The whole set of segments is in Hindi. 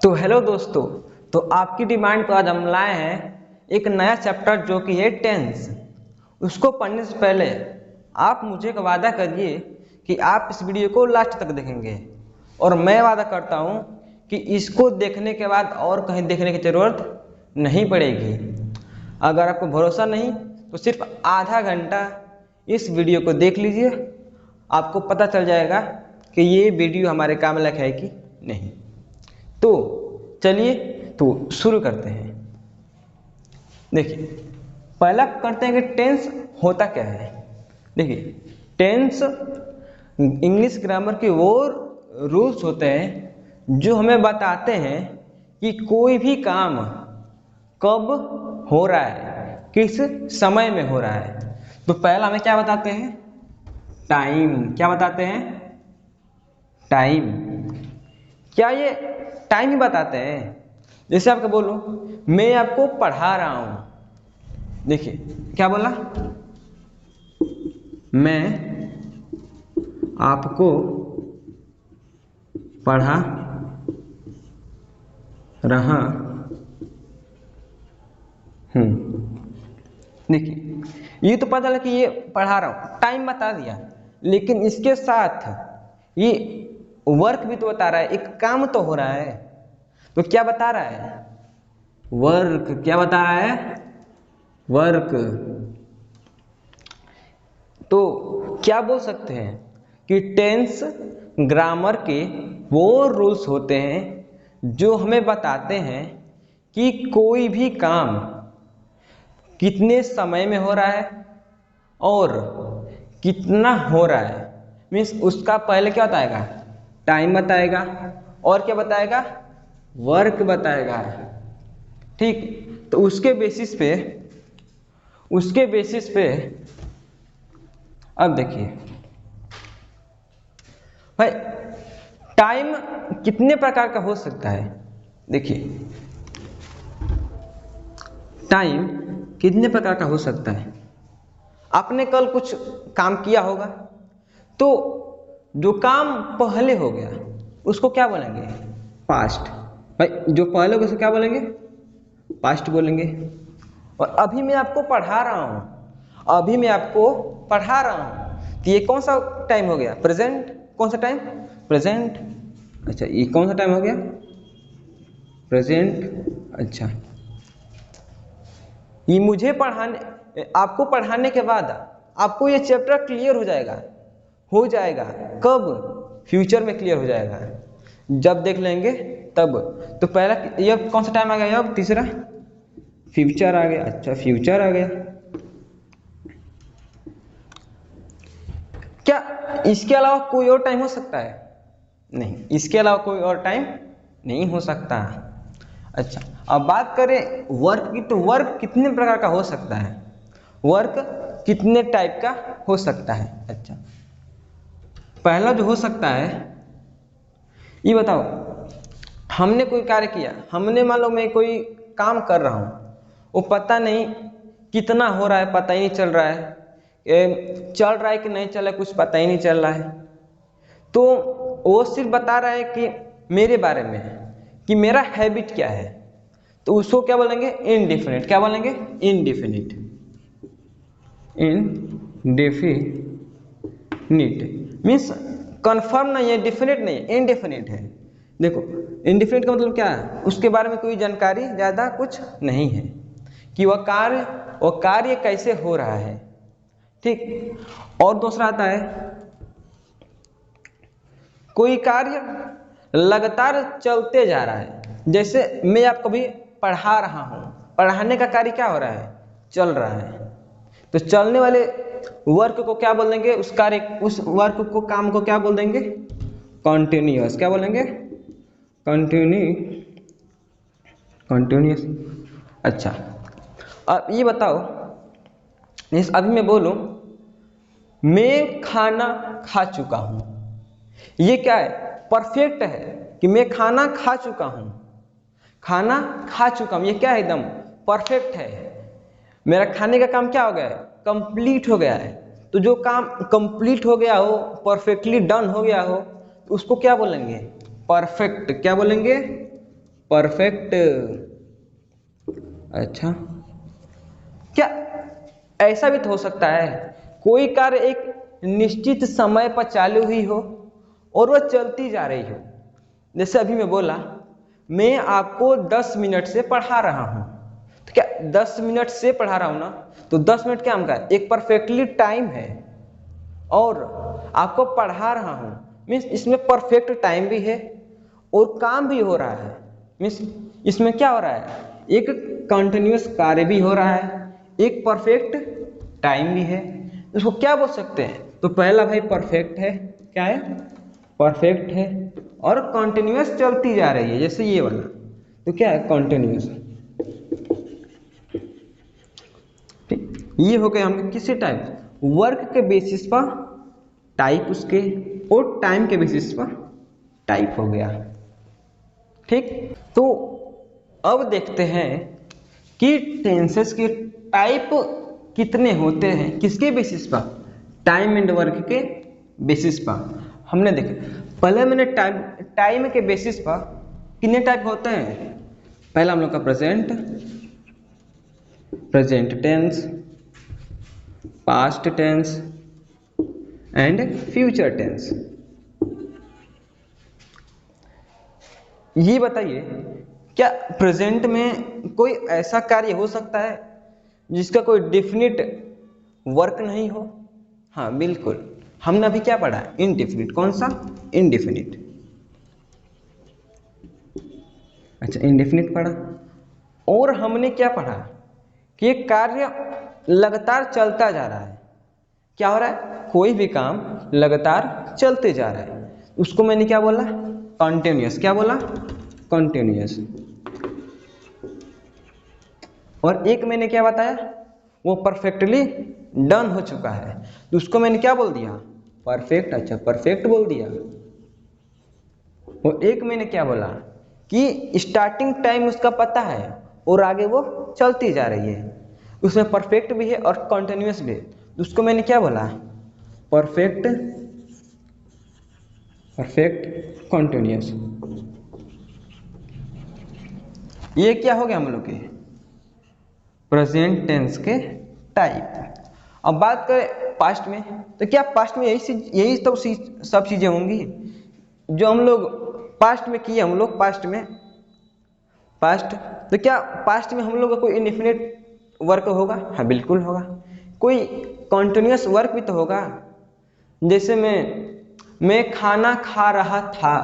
तो हेलो दोस्तों। तो आपकी डिमांड पर आज हम लाए हैं एक नया चैप्टर जो कि है टेंस। उसको पढ़ने से पहले आप मुझे एक वादा करिए कि आप इस वीडियो को लास्ट तक देखेंगे, और मैं वादा करता हूँ कि इसको देखने के बाद और कहीं देखने की ज़रूरत नहीं पड़ेगी। अगर आपको भरोसा नहीं तो सिर्फ आधा घंटा इस वीडियो को देख लीजिए, आपको पता चल जाएगा कि ये वीडियो हमारे काम लायक है कि नहीं। तो चलिए तो शुरू करते हैं। देखिए, पहला करते हैं कि टेंस होता क्या है। देखिए, टेंस इंग्लिश ग्रामर के वो रूल्स होते हैं जो हमें बताते हैं कि कोई भी काम कब हो रहा है, किस समय में हो रहा है। तो पहला हमें क्या बताते हैं? टाइम। क्या बताते हैं? टाइम। क्या ये टाइम ही बताते हैं? जैसे आपको बोलूं, मैं आपको पढ़ा रहा हूं। देखिए, क्या बोला? मैं आपको पढ़ा रहा हूं। देखिए, ये तो पता चला कि ये पढ़ा रहा हूं, टाइम बता दिया, लेकिन इसके साथ ये वर्क भी तो बता रहा है, एक काम तो हो रहा है। तो क्या बता रहा है? वर्क। क्या बता रहा है? वर्क। तो क्या बोल सकते हैं कि टेंस ग्रामर के वो रूल्स होते हैं जो हमें बताते हैं कि कोई भी काम कितने समय में हो रहा है और कितना हो रहा है। मीन्स उसका पहले क्या बताएगा? टाइम बताएगा, और क्या बताएगा? वर्क बताएगा। ठीक। तो उसके बेसिस पे अब देखिए भाई, टाइम कितने प्रकार का हो सकता है। देखिए, टाइम कितने प्रकार का हो सकता है। आपने कल कुछ काम किया होगा, तो जो काम पहले हो गया उसको क्या बोलेंगे? पास्ट। भाई, जो पहले हो गया उसको क्या बोलेंगे? पास्ट बोलेंगे। और अभी मैं आपको पढ़ा रहा हूं, तो ये कौन सा टाइम हो गया? प्रेजेंट। कौन सा टाइम? प्रेजेंट। अच्छा, ये कौन सा टाइम हो गया? प्रेजेंट। अच्छा, ये आपको पढ़ाने के बाद आपको ये चैप्टर क्लियर हो जाएगा। कब? फ्यूचर में क्लियर हो जाएगा, जब देख लेंगे तब। तो पहला ये कौन सा टाइम आ गया? अब तीसरा फ्यूचर आ गया। अच्छा, फ्यूचर आ गया। क्या इसके अलावा कोई और टाइम हो सकता है? नहीं, इसके अलावा कोई और टाइम नहीं हो सकता। अच्छा, अब बात करें वर्क की, तो वर्क कितने प्रकार का हो सकता है? वर्क कितने टाइप का हो सकता है? अच्छा, पहला जो हो सकता है, ये बताओ, हमने कोई कार्य किया, हमने मान लो मैं कोई काम कर रहा हूं, वो पता नहीं कितना हो रहा है, पता ही नहीं चल रहा है, चल रहा है कि नहीं चल रहा है, कुछ पता ही नहीं चल रहा है। तो वो सिर्फ बता रहा है कि मेरे बारे में, कि मेरा हैबिट क्या है। तो उसको क्या बोलेंगे? इनडेफिनिट। क्या बोलेंगे? इनडेफिनिट। इनडेफिनिट मीन्स कंफर्म नहीं है, डेफिनेट नहीं है, इनडेफिनिट है। देखो, इनडेफिनिट का मतलब क्या है? उसके बारे में कोई जानकारी ज्यादा कुछ नहीं है, कि वह कार्य कैसे हो रहा है। ठीक। और दूसरा आता है, कोई कार्य लगातार चलते जा रहा है। जैसे मैं आपको भी पढ़ा रहा हूं, पढ़ाने का कार्य क्या हो रहा है? चल रहा है। तो चलने वाले वर्क को क्या बोल देंगे? उस वर्क को, काम को क्या बोल देंगे? कॉन्टिन्यूअस। क्या बोलेंगे? कॉन्टिन्यूअस। अच्छा, अब ये बताओ, अभी मैं बोलूं मैं खाना खा चुका हूं, ये क्या है? परफेक्ट है कि मैं खाना खा चुका हूं। ये क्या है? एकदम परफेक्ट है। मेरा खाने का काम क्या हो गया है? कंप्लीट हो गया है। तो जो काम कंप्लीट हो गया हो, परफेक्टली डन हो गया हो, तो उसको क्या बोलेंगे? परफेक्ट। क्या बोलेंगे? परफेक्ट। अच्छा, क्या ऐसा भी तो हो सकता है कोई कार्य एक निश्चित समय पर चालू हुई हो और वह चलती जा रही हो? जैसे अभी मैं बोला मैं आपको 10 मिनट से पढ़ा रहा हूं, तो क्या 10 मिनट से पढ़ा रहा हूं ना, तो 10 मिनट क्या का एक परफेक्टली टाइम है और आपको पढ़ा रहा हूं मीन्स इसमें परफेक्ट टाइम भी है और काम भी हो रहा है। मीन्स इसमें क्या हो रहा है, एक कंटिन्यूअस कार्य भी हो रहा है, एक परफेक्ट टाइम भी है। इसको क्या बोल सकते हैं? तो पहला भाई परफेक्ट है, क्या है? परफेक्ट है और कंटिन्यूअस चलती जा रही है, जैसे ये वाला, तो क्या है? कंटिन्यूअस। ठीक, ये हो गया हम किसी टाइप वर्क के बेसिस पर टाइप उसके और टाइम के बेसिस पर टाइप हो गया। ठीक, तो अब देखते हैं कि टेंसेस के टाइप कितने होते हैं, किसके बेसिस पर? टाइम एंड वर्क के बेसिस पर। हमने देखे पहले मैंने टाइम के बेसिस पर कितने टाइप होते हैं? पहला हम लोग का present tense, past tense and future tense. ये बताइए क्या प्रेजेंट में कोई ऐसा कार्य हो सकता है जिसका कोई डेफिनिट वर्क नहीं हो? हाँ बिल्कुल, हमने अभी क्या पढ़ा? इनडेफिनिट। कौन सा? इनडेफिनिट। अच्छा, इनडेफिनिट पढ़ा। और हमने क्या पढ़ा कि ये कार्य लगातार चलता जा रहा है। क्या हो रहा है? कोई भी काम लगातार चलते जा रहा है, उसको मैंने क्या बोला? कॉन्टिन्यूअस। क्या बोला? कॉन्टिन्यूअस। और एक मैंने क्या बताया? वो परफेक्टली डन हो चुका है, तो उसको मैंने क्या बोल दिया? परफेक्ट। अच्छा, परफेक्ट बोल दिया। और एक मैंने क्या बोला कि स्टार्टिंग टाइम उसका पता है और आगे वो चलती जा रही है, उसमें परफेक्ट भी है और कॉन्टिन्यूअस भी है, तो उसको मैंने क्या बोला? Perfect continuous. ये क्या हो गया हम लोग के प्रेजेंट टेंस के टाइप। अब बात करें पास्ट में, तो क्या पास्ट में यही सब चीजें होंगी जो हम लोग पास्ट में किए? हम लोग पास्ट, तो क्या पास्ट में हम लोग का कोई इनडेफिनिट वर्क होगा? हाँ बिल्कुल होगा। कोई कॉन्टिन्यूअस वर्क भी तो होगा। जैसे मैं खाना खा रहा था,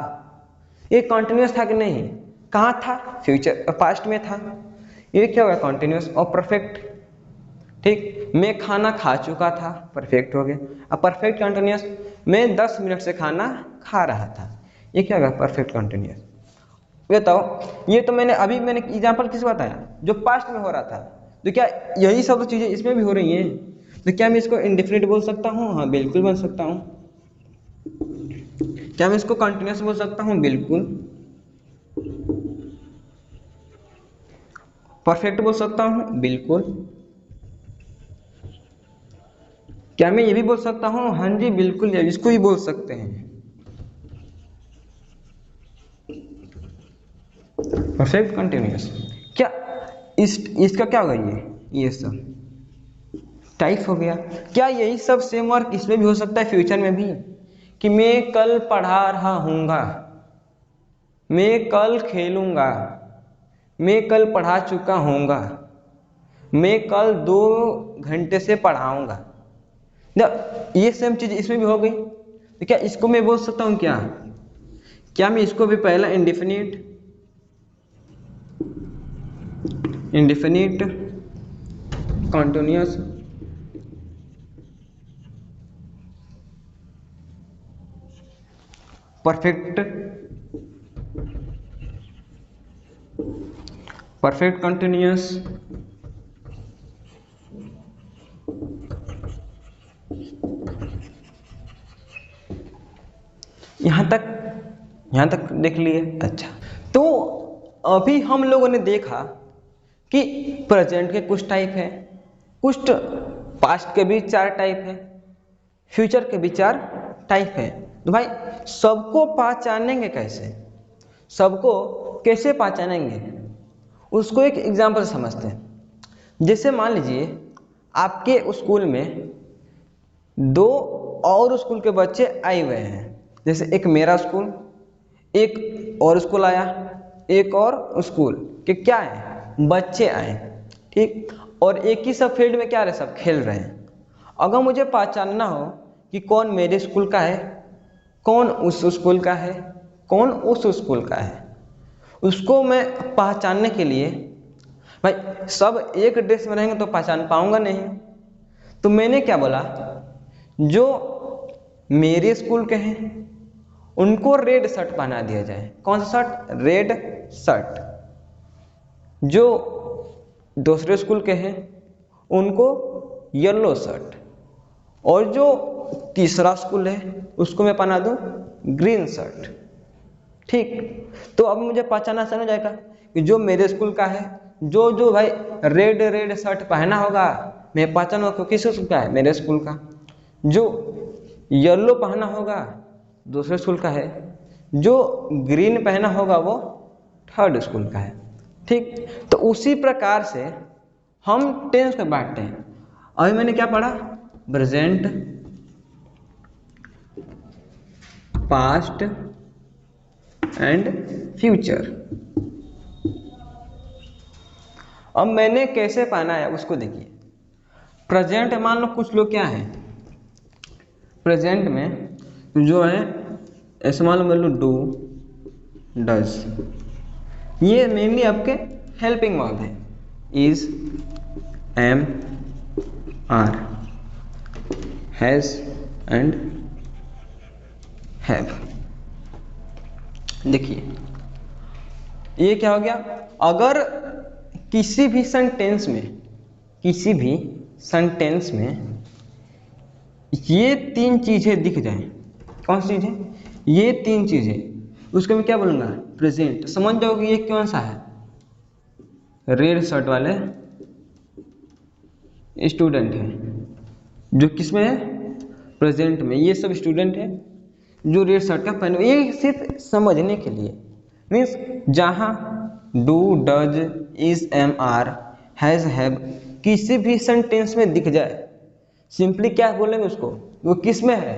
ये कॉन्टिन्यूअस था कि नहीं? कहाँ था? फ्यूचर पास्ट में था। ये क्या होगा? कॉन्टिन्यूअस और परफेक्ट। ठीक, मैं खाना खा चुका था, परफेक्ट हो गया। अब परफेक्ट कॉन्टिन्यूअस, मैं 10 मिनट से खाना खा रहा था, ये क्या होगा? Perfect continuous. बताओ, ये तो मैंने एग्जांपल किस बताया? जो पास्ट में हो रहा था। तो क्या यही सब चीजें इसमें भी हो रही हैं? तो क्या मैं इसको इंडेफिनिट बोल सकता हूँ? हाँ बिल्कुल बोल सकता हूँ। क्या मैं इसको कंटिन्यूअस बोल सकता हूँ? बिल्कुल। परफेक्ट बोल सकता हूँ? बिल्कुल। क्या मैं ये भी बोल सकता हूँ? हाँ जी बिल्कुल, इसको भी बोल सकते हैं परफेक्ट कंटिन्यूअस। क्या इसका क्या होगा? ये सब टाइप हो गया। क्या यही सब सेम वर्क इसमें भी हो सकता है, फ्यूचर में भी? कि मैं कल पढ़ा रहा हूँगा, मैं कल खेलूंगा, मैं कल पढ़ा चुका हूँगा, मैं कल 2 घंटे से पढ़ाऊंगा। ये सेम चीज इसमें भी हो गई। तो क्या इसको मैं बोल सकता हूँ? क्या मैं इसको भी पहला इंडेफिनिट कॉन्टिन्यूअस परफेक्ट कंटिन्यूअस, यहां तक देख लिए। अच्छा, तो अभी हम लोगों ने देखा कि प्रेजेंट के कुछ टाइप है, कुछ पास्ट के भी 4 टाइप है, फ्यूचर के भी 4 टाइप है। तो भाई सबको पहचानेंगे कैसे? सबको कैसे पहचानेंगे उसको एक एग्जाम्पल से समझते हैं। जैसे मान लीजिए आपके स्कूल में दो और स्कूल के बच्चे आए हुए हैं, जैसे एक मेरा स्कूल, एक और स्कूल आया, एक और स्कूल के क्या है, बच्चे आए, ठीक। और एक ही सब फील्ड में क्या रहे, सब खेल रहे हैं। अगर मुझे पहचानना हो कि कौन मेरे स्कूल का है, कौन उस स्कूल का है, कौन उस स्कूल का है, उसको मैं पहचानने के लिए, भाई सब एक ड्रेस में रहेंगे तो पहचान पाऊंगा नहीं। तो मैंने क्या बोला, जो मेरे स्कूल के हैं उनको रेड शर्ट पहना दिया जाए। कौन सा शर्ट, रेड शर्ट। जो दूसरे स्कूल के हैं उनको येलो शर्ट, और जो तीसरा स्कूल है उसको मैं पहना दूं ग्रीन शर्ट, ठीक। तो अब मुझे पहचानना आसान हो जाएगा कि जो मेरे स्कूल का है, जो भाई रेड शर्ट पहना होगा मैं पहचानूंगा कि किस स्कूल का है, मेरे स्कूल का। जो येलो पहना होगा दूसरे स्कूल का है, जो ग्रीन पहना होगा वो थर्ड स्कूल का है, ठीक। तो उसी प्रकार से हम टेंस को बांटते हैं। अभी मैंने क्या पढ़ा, प्रेजेंट, पास्ट एंड फ्यूचर। अब मैंने कैसे पहना है उसको देखिए। प्रेजेंट मान लो कुछ लोग क्या है, प्रेजेंट में जो है ऐसे मान लो डू, डज, ये मेनली आपके हेल्पिंग वर्ब है। Is, am, are, has and have. देखिए ये क्या हो गया, अगर किसी भी सेंटेंस में ये तीन चीजें दिख जाएं, कौन सी चीजें, ये तीन चीजें, उसको मैं क्या बोलूंगा, प्रेजेंट। समझ जाओगे ये कौन सा है, रेड शर्ट वाले स्टूडेंट है, जो किसमें है, प्रेजेंट में। ये सब स्टूडेंट है जो रेड शर्ट का पहने। ये सिर्फ समझने के लिए, मीन्स जहां do, does, is, am, are, has, have किसी भी सेंटेंस में दिख जाए, सिंपली क्या बोलेंगे उसको, वो किस में है,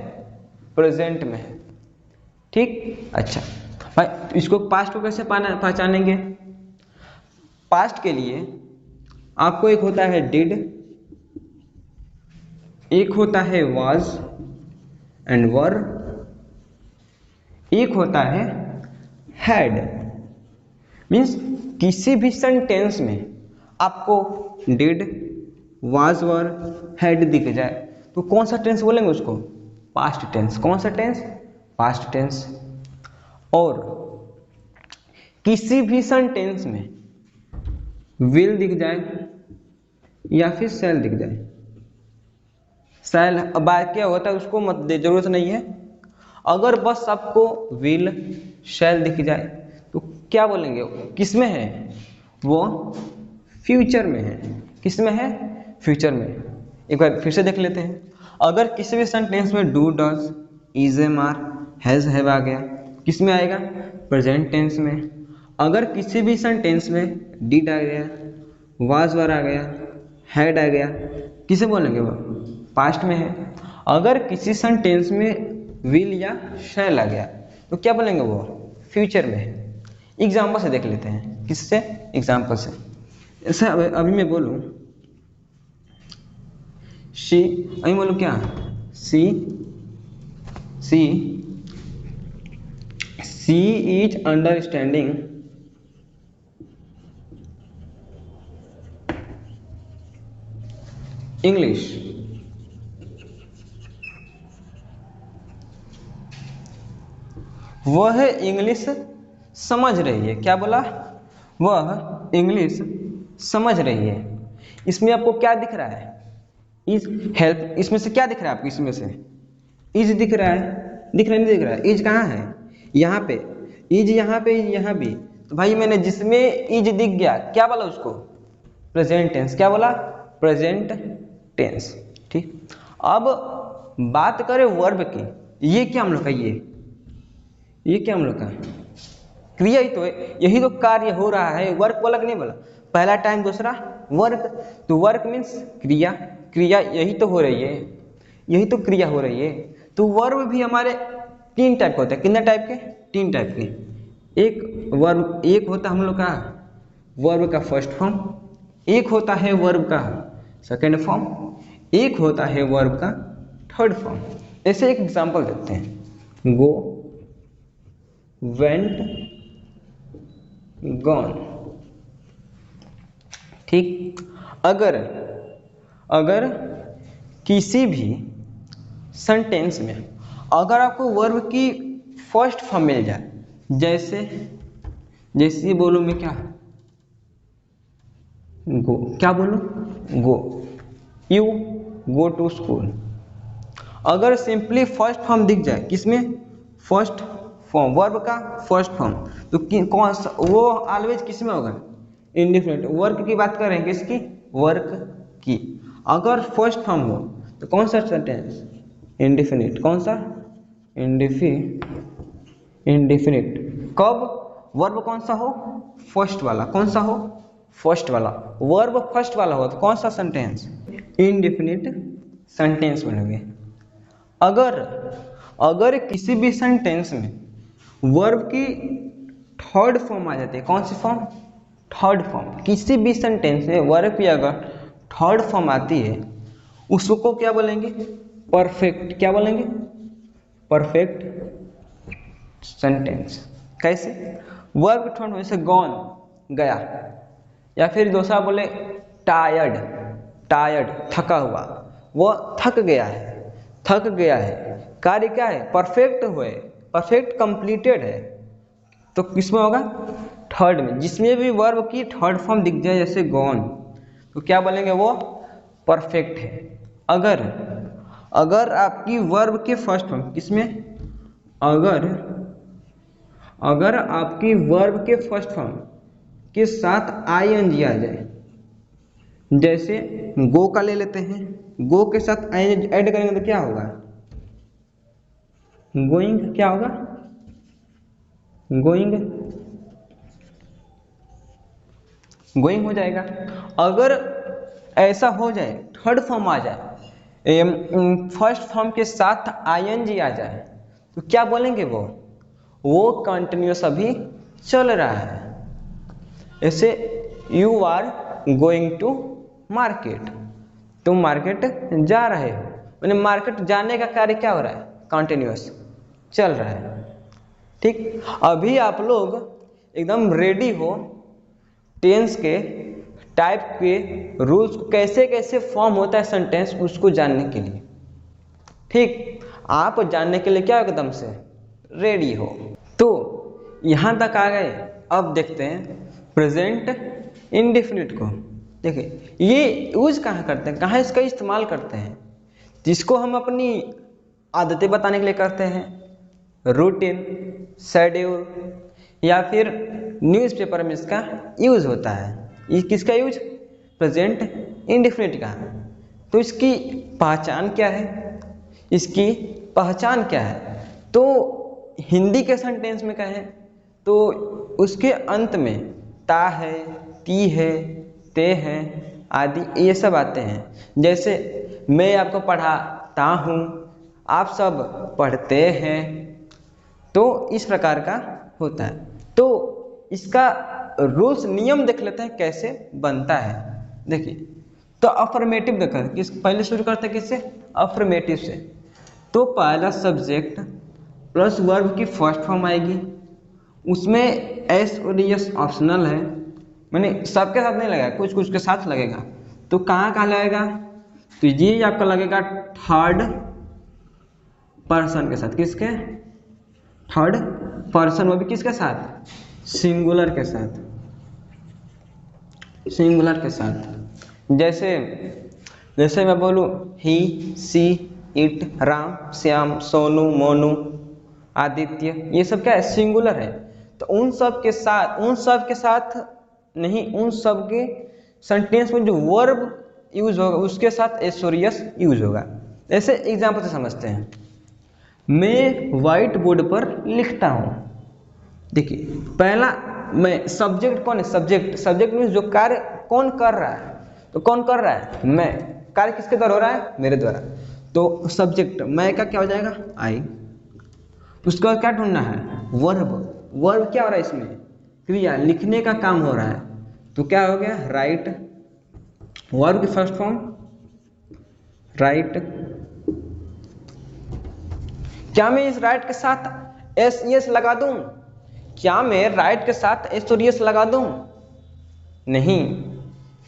प्रेजेंट में है, ठीक। अच्छा भाई इसको पास्ट को कैसे पहचानेंगे। पास्ट के लिए आपको एक होता है डिड, एक होता है वाज एंड वर, एक होता है हैड। मीन्स किसी भी सेंटेंस में आपको डिड, वाज, वर, हैड दिख जाए तो कौन सा टेंस बोलेंगे उसको, पास्ट टेंस। कौन सा टेंस, पास्ट टेंस। और किसी भी सेंटेंस में विल दिख जाए या फिर शैल दिख जाए, शैल बात क्या होता है उसको मत दे, जरूरत नहीं है। अगर बस आपको विल, शैल दिख जाए तो क्या बोलेंगे, किस में है वो, फ्यूचर में है। किस में है, फ्यूचर में। एक बार फिर से देख लेते हैं। अगर किसी भी सेंटेंस में do, does, is, am, are, has, have आ गया, किस में आएगा, प्रेजेंट टेंस में। अगर किसी भी सेंटेंस में डिड आ गया, वाज, वर आ गया, हैड आ गया, किसे बोलेंगे वो, पास्ट में है। अगर किसी सेंटेंस में विल या शैल आ गया तो क्या बोलेंगे वो, फ्यूचर में है। एग्जाम्पल से देख लेते हैं, किससे, एग्जाम्पल से। ऐसे अभी मैं बोलूं शी, अभी बोलूं क्या, सी इज अंडरस्टैंडिंग इंग्लिश। वह इंग्लिश समझ रही है। क्या बोला, वह इंग्लिश समझ रही है। इसमें आपको क्या दिख रहा है, इज, हेल्प। इसमें से क्या दिख रहा है आपको, इसमें से इज दिख रहा है, दिख रहा है, नहीं दिख रहा है, इज कहाँ है, यहाँ पे इज, यहाँ पे इज, यहाँ भी। तो भाई मैंने जिसमें इज दिख गया क्या बोला उसको, प्रेजेंट टेंस। क्या बोला, प्रेजेंट टेंस, ठीक। अब बात करें वर्ब की, ये क्या हम लोग का, ये क्या हम लोग का, क्रिया ही तो है, यही तो कार्य हो रहा है, वर्क बोला कि नहीं बोला, पहला टाइम दूसरा वर्क, तो वर्क मीन्स क्रिया, क्रिया यही तो हो रही है, यही तो क्रिया हो रही है। तो वर्ब भी हमारे 3 टाइप के होते हैं, कितने टाइप के, 3 टाइप के। एक वर्ब, एक होता है हम लोग का वर्ब का फर्स्ट फॉर्म, एक होता है वर्ब का सेकेंड फॉर्म, एक होता है वर्ब का थर्ड फॉर्म। ऐसे एक एग्जांपल देते हैं, गो, वेंट, गॉन। ठीक, अगर किसी भी सेंटेंस में अगर आपको वर्ब की फर्स्ट फॉर्म मिल जाए, जैसे बोलूं मैं क्या, गो, क्या बोलूं, गो, यू गो टू स्कूल। अगर सिंपली फर्स्ट फॉर्म दिख जाए, किसमें, फर्स्ट फॉर्म, वर्ब का फर्स्ट फॉर्म, तो कौन सा, वो ऑलवेज किस में होगा, इंडिफिनिट। वर्क की बात कर रहे हैं, किसकी, वर्क की। अगर फर्स्ट फॉर्म हो तो कौन सा सेंटेंस, इंडिफिनिट। कौन सा, इंडिफिनिट। कब, वर्ब कौन सा हो, फर्स्ट वाला। कौन सा हो, फर्स्ट वाला। वर्ब फर्स्ट वाला हो तो कौन सा सेंटेंस, इंडिफिनिट सेंटेंस बनेंगे। अगर किसी भी सेंटेंस में वर्ब की थर्ड फॉर्म आ जाती है, कौन सी फॉर्म, थर्ड फॉर्म। किसी भी सेंटेंस में वर्ब की अगर थर्ड फॉर्म आती है, उसको क्या बोलेंगे, परफेक्ट। क्या बोलेंगे, परफेक्ट सेंटेंस। कैसे, वर्ब थर्ड फॉर्म, जैसे गॉन, गया, या फिर दूसरा बोले टायर्ड, थका हुआ, वो थक गया है, कार्य क्या है, परफेक्ट हुए, परफेक्ट कंप्लीटेड है, तो किसमें होगा, थर्ड में। जिसमें भी वर्ब की थर्ड फॉर्म दिख जाए, जैसे गॉन, तो क्या बोलेंगे, वो परफेक्ट है। अगर आपकी वर्ब के फर्स्ट फॉर्म, किसमें, अगर आपकी वर्ब के फर्स्ट फॉर्म के साथ ing आ जाए, जैसे गो का ले लेते हैं, गो के साथ ing ऐड करेंगे तो क्या होगा, गोइंग। क्या होगा, गोइंग हो जाएगा। अगर ऐसा हो जाए, थर्ड फॉर्म आ जाए, फर्स्ट फॉर्म के साथ ing आ जाए, तो क्या बोलेंगे, वो कंटिन्यूअस अभी चल रहा है। ऐसे you are going to market, तुम मार्केट जा रहे हो, मैंने मार्केट जाने का कार्य क्या हो रहा है, कंटिन्यूअस चल रहा है। ठीक, अभी आप लोग एकदम रेडी हो टेंस के टाइप के रूल्स, कैसे कैसे फॉर्म होता है सेंटेंस, उसको जानने के लिए। ठीक, आप जानने के लिए क्या एकदम से रेडी हो। तो यहां तक आ गए, अब देखते हैं प्रेजेंट इंडेफिनिट को। देखिए ये यूज कहाँ करते हैं, कहाँ इसका इस्तेमाल करते हैं, जिसको हम अपनी आदतें बताने के लिए करते हैं, रूटीन, शेड्यूल, या फिर न्यूज़पेपर में इसका यूज होता है। ये किसका यूज, प्रेजेंट इंडेफिनिट का। तो इसकी पहचान क्या है, तो हिंदी के सेंटेंस में कहें तो उसके अंत में ता है, ती है, ते है आदि ये सब आते हैं। जैसे मैं आपको पढ़ाता हूँ, आप सब पढ़ते हैं, तो इस प्रकार का होता है। तो इसका रूल्स, नियम देख लेते हैं कैसे बनता है। देखिए, तो अफर्मेटिव देखा, किस पहले शुरू करते हैं, किससे, अफर्मेटिव से। तो पहला सब्जेक्ट प्लस वर्ब की फर्स्ट फॉर्म आएगी, उसमें एस और एस ऑप्शनल है, मैंने सबके साथ नहीं लगेगा, कुछ कुछ के साथ लगेगा। तो कहाँ लगेगा, तो ये आपका लगेगा थर्ड पर्सन के साथ। किसके, थर्ड पर्सन, वो भी किसके साथ, सिंगुलर के साथ। जैसे मैं बोलूँ ही, सी, इट, राम, श्याम, सोनू, मोनू, आदित्य, ये सब क्या है, सिंगुलर है। तो उन सब के साथ नहीं, उन सब के सेंटेंस में जो वर्ब यूज होगा उसके साथ एसोरियस यूज होगा। ऐसे एग्जांपल से समझते हैं, मैं व्हाइट बोर्ड पर लिखता हूँ, देखिए पहला मैं, सब्जेक्ट कौन है, सब्जेक्ट मीन्स जो कार्य कौन कर रहा है, तो कौन कर रहा है, मैं। कार्य किसके द्वारा हो रहा है, मेरे द्वारा। तो सब्जेक्ट मैं का क्या हो जाएगा, आई। उसके बाद क्या ढूंढना है, वर्ब क्या हो रहा है इसमें, क्रिया, लिखने का काम हो रहा है। तो क्या हो गया, राइट। वर्ब की फर्स्ट फॉर्म राइट। क्या मैं इस राइट के साथ एस एस लगा दूं, क्या मैं राइट के साथ एस और एस लगा दूं, नहीं।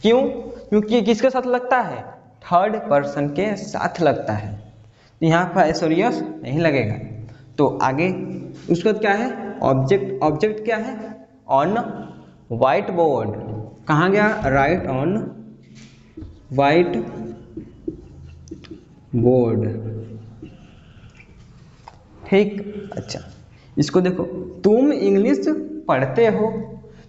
क्यों, क्योंकि किसके साथ लगता है, थर्ड पर्सन के साथ लगता है। यहाँ पर एस और एस नहीं लगेगा। तो आगे उसके बाद क्या है, ऑब्जेक्ट क्या है, ऑन व्हाइट बोर्ड। कहाँ गया, राइट ऑन व्हाइट बोर्ड। ठीक, अच्छा इसको देखो, तुम इंग्लिश पढ़ते हो।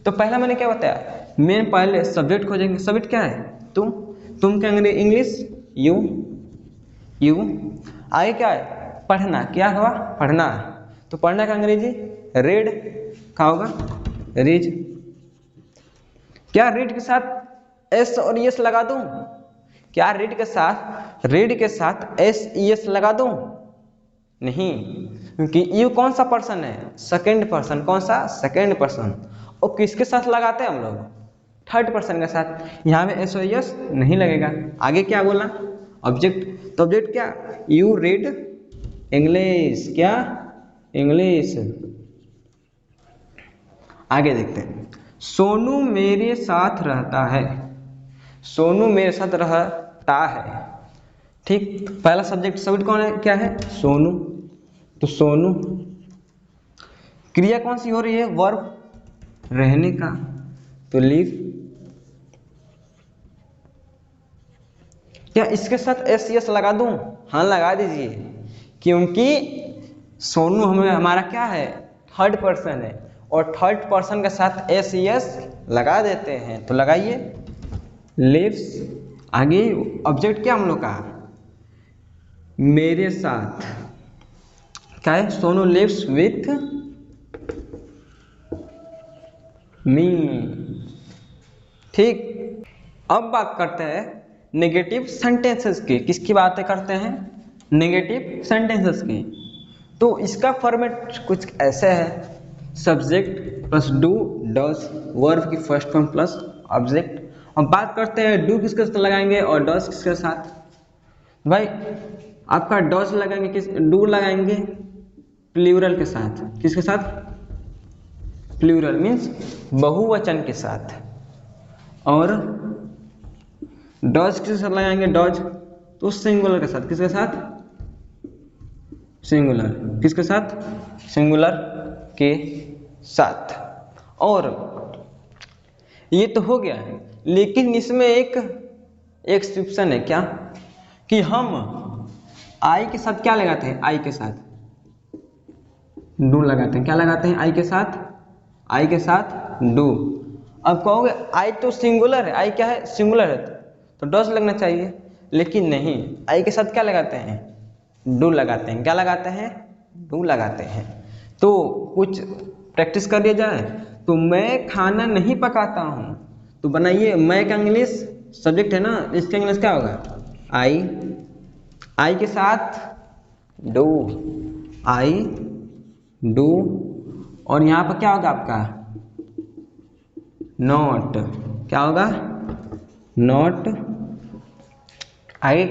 तो पहला मैंने क्या बताया, मैं पहले सब्जेक्ट खोजेंगे। सब्जेक्ट क्या है, तुम क्या अंग्रेजी, इंग्लिश, यू। आगे क्या है, पढ़ना, क्या हुआ, पढ़ना। तो पढ़ना का अंग्रेजी रीड, क्या होगा, रीड। क्या रीड के साथ एस और एस लगा दूं, क्या रीड के साथ एस एस लगा दूं, नहीं, क्योंकि यू कौन सा पर्सन है, सेकंड पर्सन। कौन सा, सेकंड पर्सन। और किसके साथ लगाते हैं हम लोग, थर्ड पर्सन के साथ। यहाँ में एस और एस नहीं लगेगा। आगे क्या बोला, ऑब्जेक्ट। तो ऑब्जेक्ट क्या, यू रीड इंग्लिश, क्या, इंग्लिश। आगे देखते हैं, सोनू मेरे साथ रहता है, सोनू मेरे साथ रहता है। ठीक, पहला सब्जेक्ट कौन है, क्या है, सोनू। तो सोनू, क्रिया कौन सी हो रही है, वर्ब, रहने का। तो लिव। क्या इसके साथ एस एस लगा दूं, हाँ लगा दीजिए, क्योंकि सोनू हमारा क्या है, थर्ड पर्सन है, और थर्ड पर्सन के साथ एस एस लगा देते हैं। तो लगाइए, लिव्स। आगे ऑब्जेक्ट क्या हम लोग का, मेरे साथ, क्या है, सोनू लिव्स विथ मी। ठीक, अब बात करते हैं नेगेटिव सेंटेंसेस की। किसकी बातें करते हैं, नेगेटिव सेंटेंसेस की। तो इसका फॉर्मेट कुछ ऐसे है, subject plus do does, verb की फर्स्ट फॉर्म प्लस ऑब्जेक्ट। अब बात करते हैं डू किसके साथ लगाएंगे और डज किसके साथ। भाई आपका डज लगाएंगे, किस, डू लगाएंगे प्लूरल के साथ। किसके साथ, प्लूरल मीन्स बहुवचन के साथ। और डज किसके साथ लगाएंगे, डज तो सिंगुलर के साथ। किसके साथ, सिंगुलर। किसके साथ, सिंगुलर के साथ। और ये तो हो गया है, लेकिन इसमें एक एक्सेप्शन है, क्या, कि हम आई के साथ क्या लगाते हैं, आई के साथ डू लगाते हैं। क्या लगाते हैं, आई के साथ, आई के साथ डू। अब कहोगे आई तो सिंगुलर है, आई क्या है, सिंगुलर है, तो डज लगना चाहिए, लेकिन नहीं, आई के साथ क्या लगाते हैं, डू लगाते हैं। क्या लगाते हैं, डू लगाते हैं। तो कुछ प्रैक्टिस कर लिया जाए। तो मैं खाना नहीं पकाता हूँ, तो बनाइए, मैं का इंग्लिश सब्जेक्ट है ना, इसका इंग्लिश क्या होगा, आई के साथ डू, आई डू। और यहाँ पर क्या होगा आपका, नॉट। क्या होगा, नॉट। आई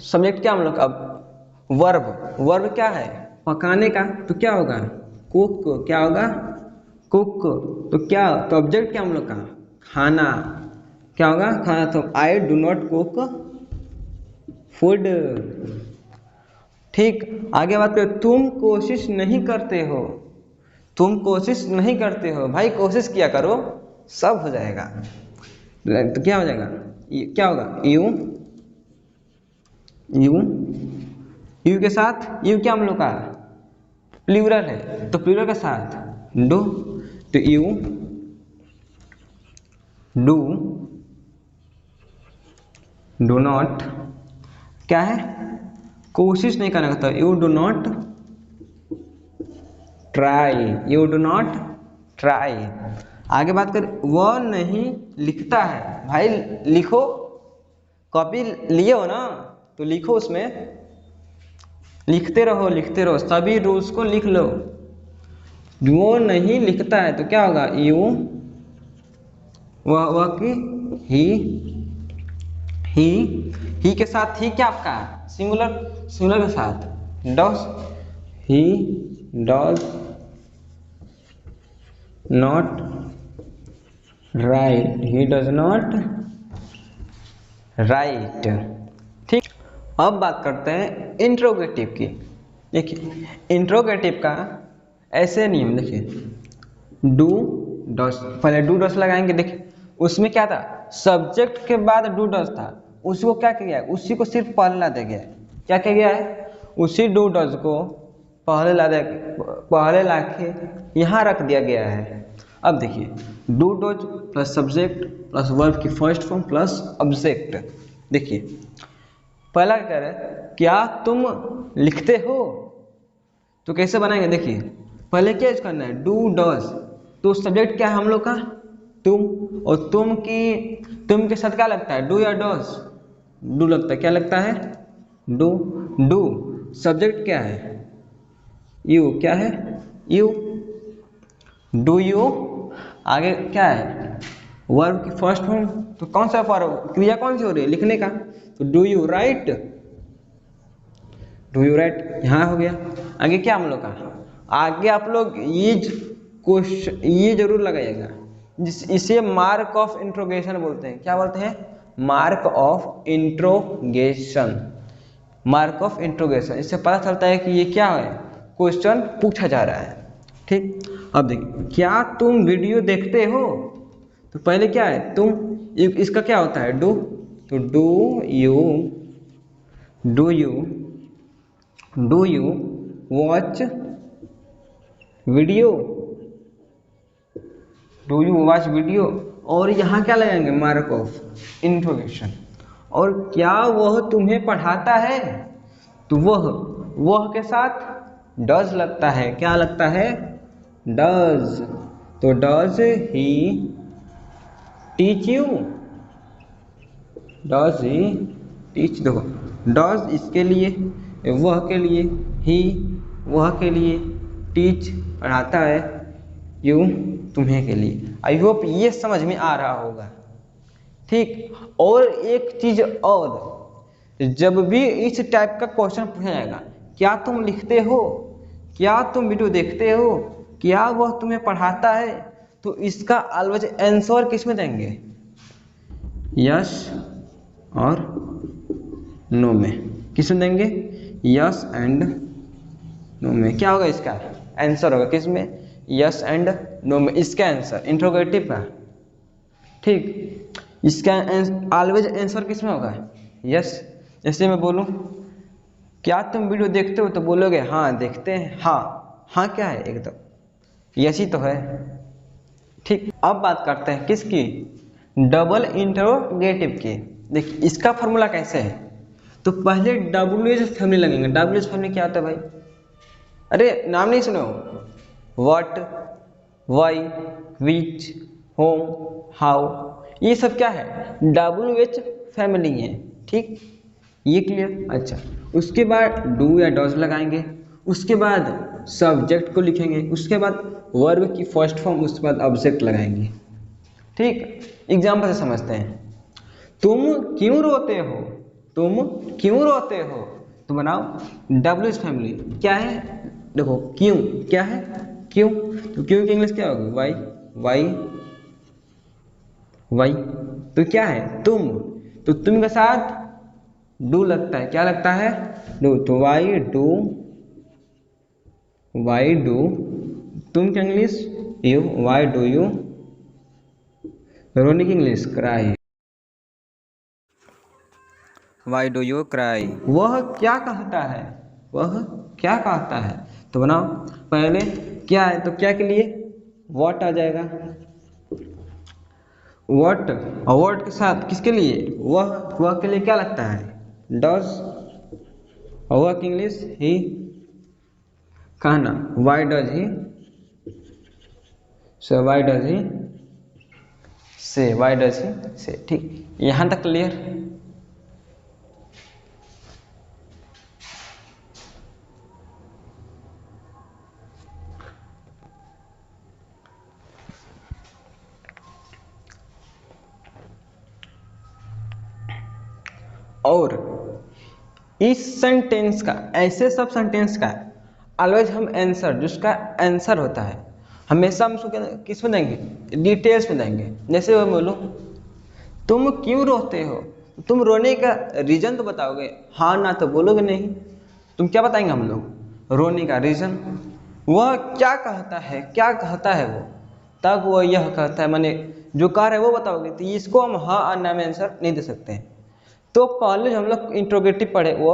सब्जेक्ट क्या हम लोग, अब वर्ब क्या है, पकाने का। तो क्या होगा, कुक। क्या होगा, कुक। तो क्या, तो ऑब्जेक्ट क्या हम लोग का, खाना। क्या होगा, खाना। तो I do not cook food. ठीक, आगे बात करें, तुम कोशिश नहीं करते हो, तुम कोशिश नहीं करते हो। भाई कोशिश किया करो, सब हो जाएगा। तो क्या हो जाएगा, क्या होगा, यू के साथ, यू क्या हम लोग का प्लूरल है, तो प्लूरल के साथ डू। तो यू डू नॉट, क्या है, कोशिश नहीं करना, तो you do not try, you do not try. आगे बात करें, वह नहीं लिखता है। भाई लिखो, कॉपी लिए हो ना तो लिखो, उसमें लिखते रहो, सभी रूल्स को लिख लो। वो नहीं लिखता है तो क्या होगा, यू, वह की, ही के साथ ही क्या आपका सिंगुलर के साथ does, he does not right, he does not right. ठीक, अब बात करते हैं इंट्रोगेटिव की। देखिए इंट्रोगेटिव का ऐसे नियम, देखिए डू डस, पहले डू डस लगाएंगे। देखिए उसमें क्या था, सब्जेक्ट के बाद डू डस था, उसी को क्या किया है, उसी को सिर्फ पहले ला दिया गया है। क्या किया गया है, उसी डू डस को पहले ला के यहाँ रख दिया गया है। अब देखिए do does plus subject plus verb की फर्स्ट फॉर्म प्लस ऑब्जेक्ट। देखिए पहला क्या कह रहा है, क्या तुम लिखते हो, तो कैसे बनाएंगे। देखिए पहले क्या यूज करना है, डू डज, तो सब्जेक्ट क्या है हम लोग का, तुम, और तुम के साथ क्या लगता है, डू या डज, डू लगता है, क्या लगता है, डू। डू सब्जेक्ट क्या है, यू, क्या है, यू, डू यू। आगे क्या है, वर्ब की फर्स्ट फॉर्म, तो कौन सा फॉर्म, क्रिया कौन सी हो रही है, लिखने का, तो do you right, do you right यहाँ हो गया। आगे क्या हम लोग का, आगे आप लोग ये जरूर लगाइएगा, इसे मार्क ऑफ इंट्रोगेशन बोलते हैं। क्या बोलते हैं, mark of interrogation, mark of interrogation. इससे पता चलता है कि ये क्या है, क्वेश्चन पूछा जा रहा है। ठीक, अब देखिए क्या तुम वीडियो देखते हो, तो पहले क्या है, तुम, इसका क्या होता है, डू, तो do you watch video, do you watch video. और यहाँ क्या लगाएंगे, मार्क ऑफ इंट्रोगेशन। और क्या वह तुम्हें पढ़ाता है, तो वह के साथ डज लगता है, क्या लगता है, डज, तो does he teach you, does he teach, देखो डज इसके लिए, वह के लिए, ही वह के लिए, टीच पढ़ाता है, यू तुम्हें के लिए। आई होप ये समझ में आ रहा होगा। ठीक, और एक चीज और, जब भी इस टाइप का क्वेश्चन पूछा जाएगा, क्या तुम लिखते हो, क्या तुम वीडियो देखते हो, क्या वह तुम्हें पढ़ाता है, तो इसका ऑलवेज आंसर किस में देंगे, यस और नो में। किस में देंगे, यस एंड नो में। क्या होगा इसका आंसर, होगा किस में, यस एंड नो में, इसका आंसर इंट्रोगेटिव का। ठीक, इसका ऑलवेज आंसर किस में होगा, यस। जैसे मैं बोलूं क्या तुम वीडियो देखते हो, तो बोलोगे हाँ देखते हैं, हाँ क्या है, एकदम यस ही तो है। ठीक, अब बात करते हैं किसकी, डबल इंट्रोगेटिव की। देखिए इसका फॉर्मूला कैसे है, तो पहले WH फैमिली लगेंगे। WH फैमिली क्या होता है भाई, अरे नाम नहीं सुनो, what, why, which, whom, how, ये सब क्या है, WH फैमिली है। ठीक, ये क्लियर। अच्छा, उसके बाद डू या डज लगाएंगे, उसके बाद सब्जेक्ट को लिखेंगे, उसके बाद वर्ब की फर्स्ट फॉर्म, उसके बाद ऑब्जेक्ट लगाएंगे। ठीक, एग्जाम्पल से समझते हैं, तुम क्यों रोते हो, तुम क्यों रोते हो, तो बनाओ WH फैमिली, क्या है, देखो क्यों, क्या है, क्यों, तो क्यों की इंग्लिश क्या होगी, वाई, तो क्या है, तुम, तो तुम के साथ डू लगता है, क्या लगता है, डू, तो वाई डू, तुम की English you, why do you, रोने की English cry, why do you cry. वह क्या कहता है, वह क्या कहता है, तो बनाओ पहले क्या है, तो क्या के लिए व्हाट आ जाएगा, व्हाट, और व्हाट के साथ किसके लिए, वह के लिए क्या लगता है, डज, और वह की इंग्लिश ही, कहना why does he so why does he से, वाई डज ही से। ठीक, यहाँ तक क्लियर। और इस सेंटेंस का, ऐसे सब सेंटेंस का ऑलवेज हम आंसर, जिसका आंसर होता है, हमेशा हम उसको किस में देंगे, डिटेल्स में देंगे। जैसे मैं बोलूँ तुम क्यों रोते हो, तुम रोने का रीजन तो बताओगे, हाँ ना तो बोलोगे नहीं। तुम क्या बताएंगे हम लोग, रोने का रीजन। वह क्या कहता है, क्या कहता है वो, तब वो यह कहता है, माने जो कह रहे है वो बताओगे। तो इसको हम हाँ और ना में आंसर नहीं दे सकते हैं। तो पहले हम लोग इंट्रोगेटिव पढ़े वो,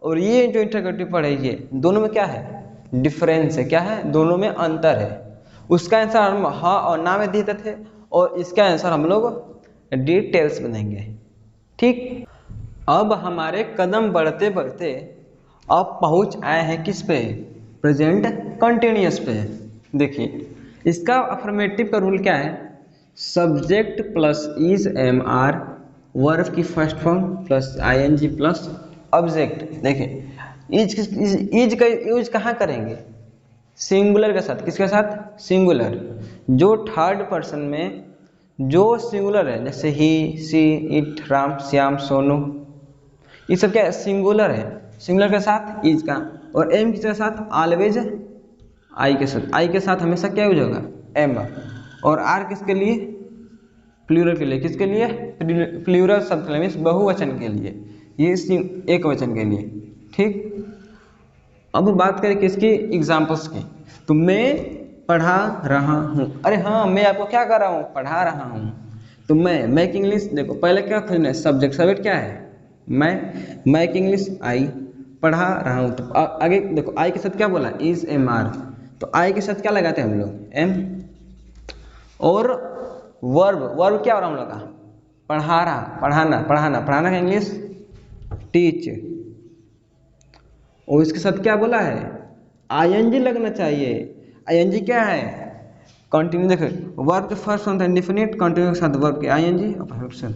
और ये जो इंट्रोगेटिव पढ़े ये दोनों में क्या है, डिफरेंस है। क्या है, दोनों में अंतर है। उसका आंसर हम हाँ और ना में देते थे, और इसका आंसर हम लोग डिटेल्स में देंगे। ठीक, अब हमारे कदम बढ़ते बढ़ते अब पहुंच आए हैं किस पे, प्रेजेंट कंटिन्यूअस पे। देखिए इसका अफर्मेटिव का रूल क्या है, subject plus is am are, verb की first form plus ING plus object. देखिए इज का यूज कहाँ करेंगे, सिंगुलर के साथ। किसके साथ, सिंगुलर। जो थर्ड पर्सन में जो सिंगुलर है, जैसे ही, सी, इट, राम, श्याम, सोनू, ये सब क्या है, सिंगुलर है। सिंगुलर के साथ इज का, और एम किसके साथ, ऑलवेज आई के साथ। आई के साथ हमेशा क्या यूज होगा, एम। और आर किसके लिए, प्लूरल के लिए। किसके लिए, प्लूरल शब्द मीन्स बहुवचन के लिए, ये एक वचन के लिए। ठीक, अब बात करें किसकी, एग्जाम्पल्स की। तो मैं पढ़ा रहा हूँ, अरे हाँ मैं आपको क्या कर रहा हूँ, पढ़ा रहा हूँ। तो मैं की इंग्लिश देखो, पहले क्या खोजना है, सब्जेक्ट। सब्जेक्ट क्या है, मैं की इंग्लिश आई, पढ़ा रहा हूँ। तो आगे देखो आई के साथ क्या बोला, इज एम आर। तो आई के साथ क्या लगाते हैं हम लोग, एम। और वर्ब, वर्ब क्या हो रहा हम लोग का, पढ़ा रहा, पढ़ाना, पढ़ाना, पढ़ाना का इंग्लिश टीच। और इसके साथ क्या बोला है, आईएनजी लगना चाहिए। आईएनजी क्या है, कंटिन्यू। देखो वर्ब के फर्स्ट होता है इंडेफिनिट, कंटिन्यू के साथ वर्ब के आईएनजी और प्रेपोजिशन।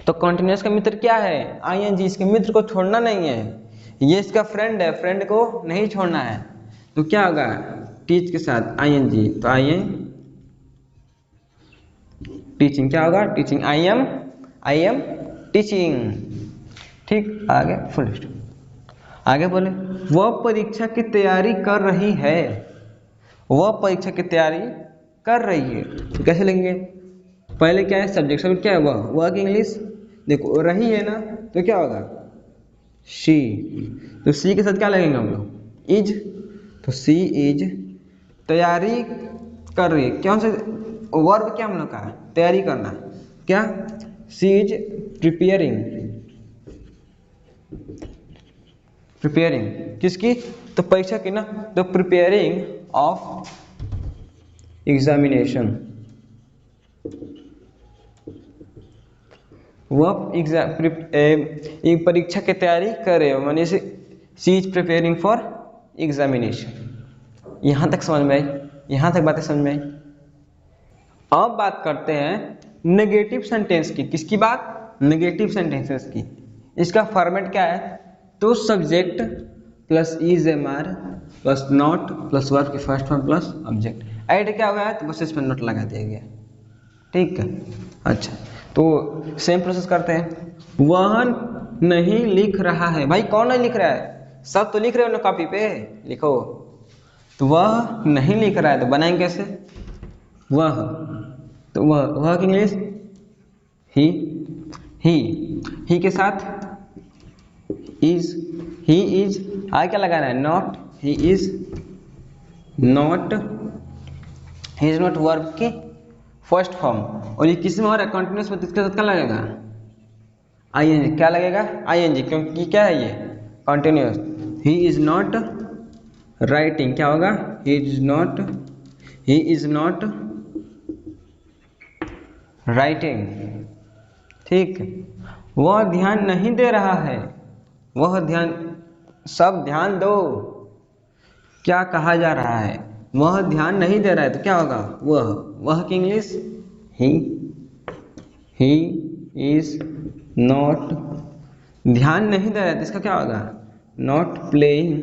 तो कंटिन्यूअस का मित्र क्या है, आईएनजी। इसके मित्र को छोड़ना नहीं है, ये इसका फ्रेंड है, फ्रेंड को नहीं छोड़ना है। तो क्या होगा, टीच के साथ आईएनजी, तो आईएन टीचिंग। क्या होगा, टीचिंग, आई एम टीचिंग। ठीक, आगे फुल स्टॉप। आगे बोले, वह परीक्षा की तैयारी कर रही है, वह परीक्षा की तैयारी कर रही है। तो कैसे लेंगे, पहले क्या है, सब्जेक्ट। सब्जेक्ट क्या है, वह की इंग्लिश देखो, रही है ना, तो क्या होगा, शी। तो सी के साथ क्या लगेंगे हम लोग, इज। तो सी इज तैयारी कर रही है, कौन से वर्ब, क्या हम लोग का तैयारी करना, क्या, सी इज प्रिपेयरिंग। प्रिपेयरिंग किसकी, तो परीक्षा की ना, तो प्रिपेयरिंग ऑफ एग्जामिनेशन। वह परीक्षा की तैयारी कर रहे हो, माने सी इज प्रिपेयरिंग फॉर एग्जामिनेशन। यहाँ तक समझ में आई, यहाँ तक बातें समझ में आई। अब बात करते हैं नेगेटिव सेंटेंस की। किसकी बात, नेगेटिव सेंटेंसेस की। इसका फॉर्मेट क्या है, तो subject plus is am are plus not plus verb की first form plus object. Add क्या हुआ है, तो बस इस पर नोट लगा दिया गया। ठीक है, अच्छा तो सेम प्रोसेस करते हैं। वह नहीं लिख रहा है, भाई कौन नहीं लिख रहा है, सब तो लिख रहे हो ना, कॉपी पे लिखो। तो वह नहीं लिख रहा है, तो बनाएंगे कैसे, वह। तो वह की इंग्लिश ही के साथ इज, ही इज, आगे क्या लगाना है, not, he is not verb की फर्स्ट फॉर्म। और ये किस में हो रहा है, कंटिन्यूस में, इसके साथ क्या लगेगा, आईएनजी। क्या लगेगा, आईएनजी, क्योंकि क्या है ये continuous. He is not writing, क्या होगा, ही इज नॉट राइटिंग। ठीक, वह ध्यान नहीं दे रहा है, वह ध्यान, सब ध्यान दो, क्या कहा जा रहा है, वह ध्यान नहीं दे रहा है तो क्या होगा, वह की इंग्लिश ही इज नॉट, ध्यान नहीं दे रहा है तो इसका क्या होगा, नॉट प्लेइंग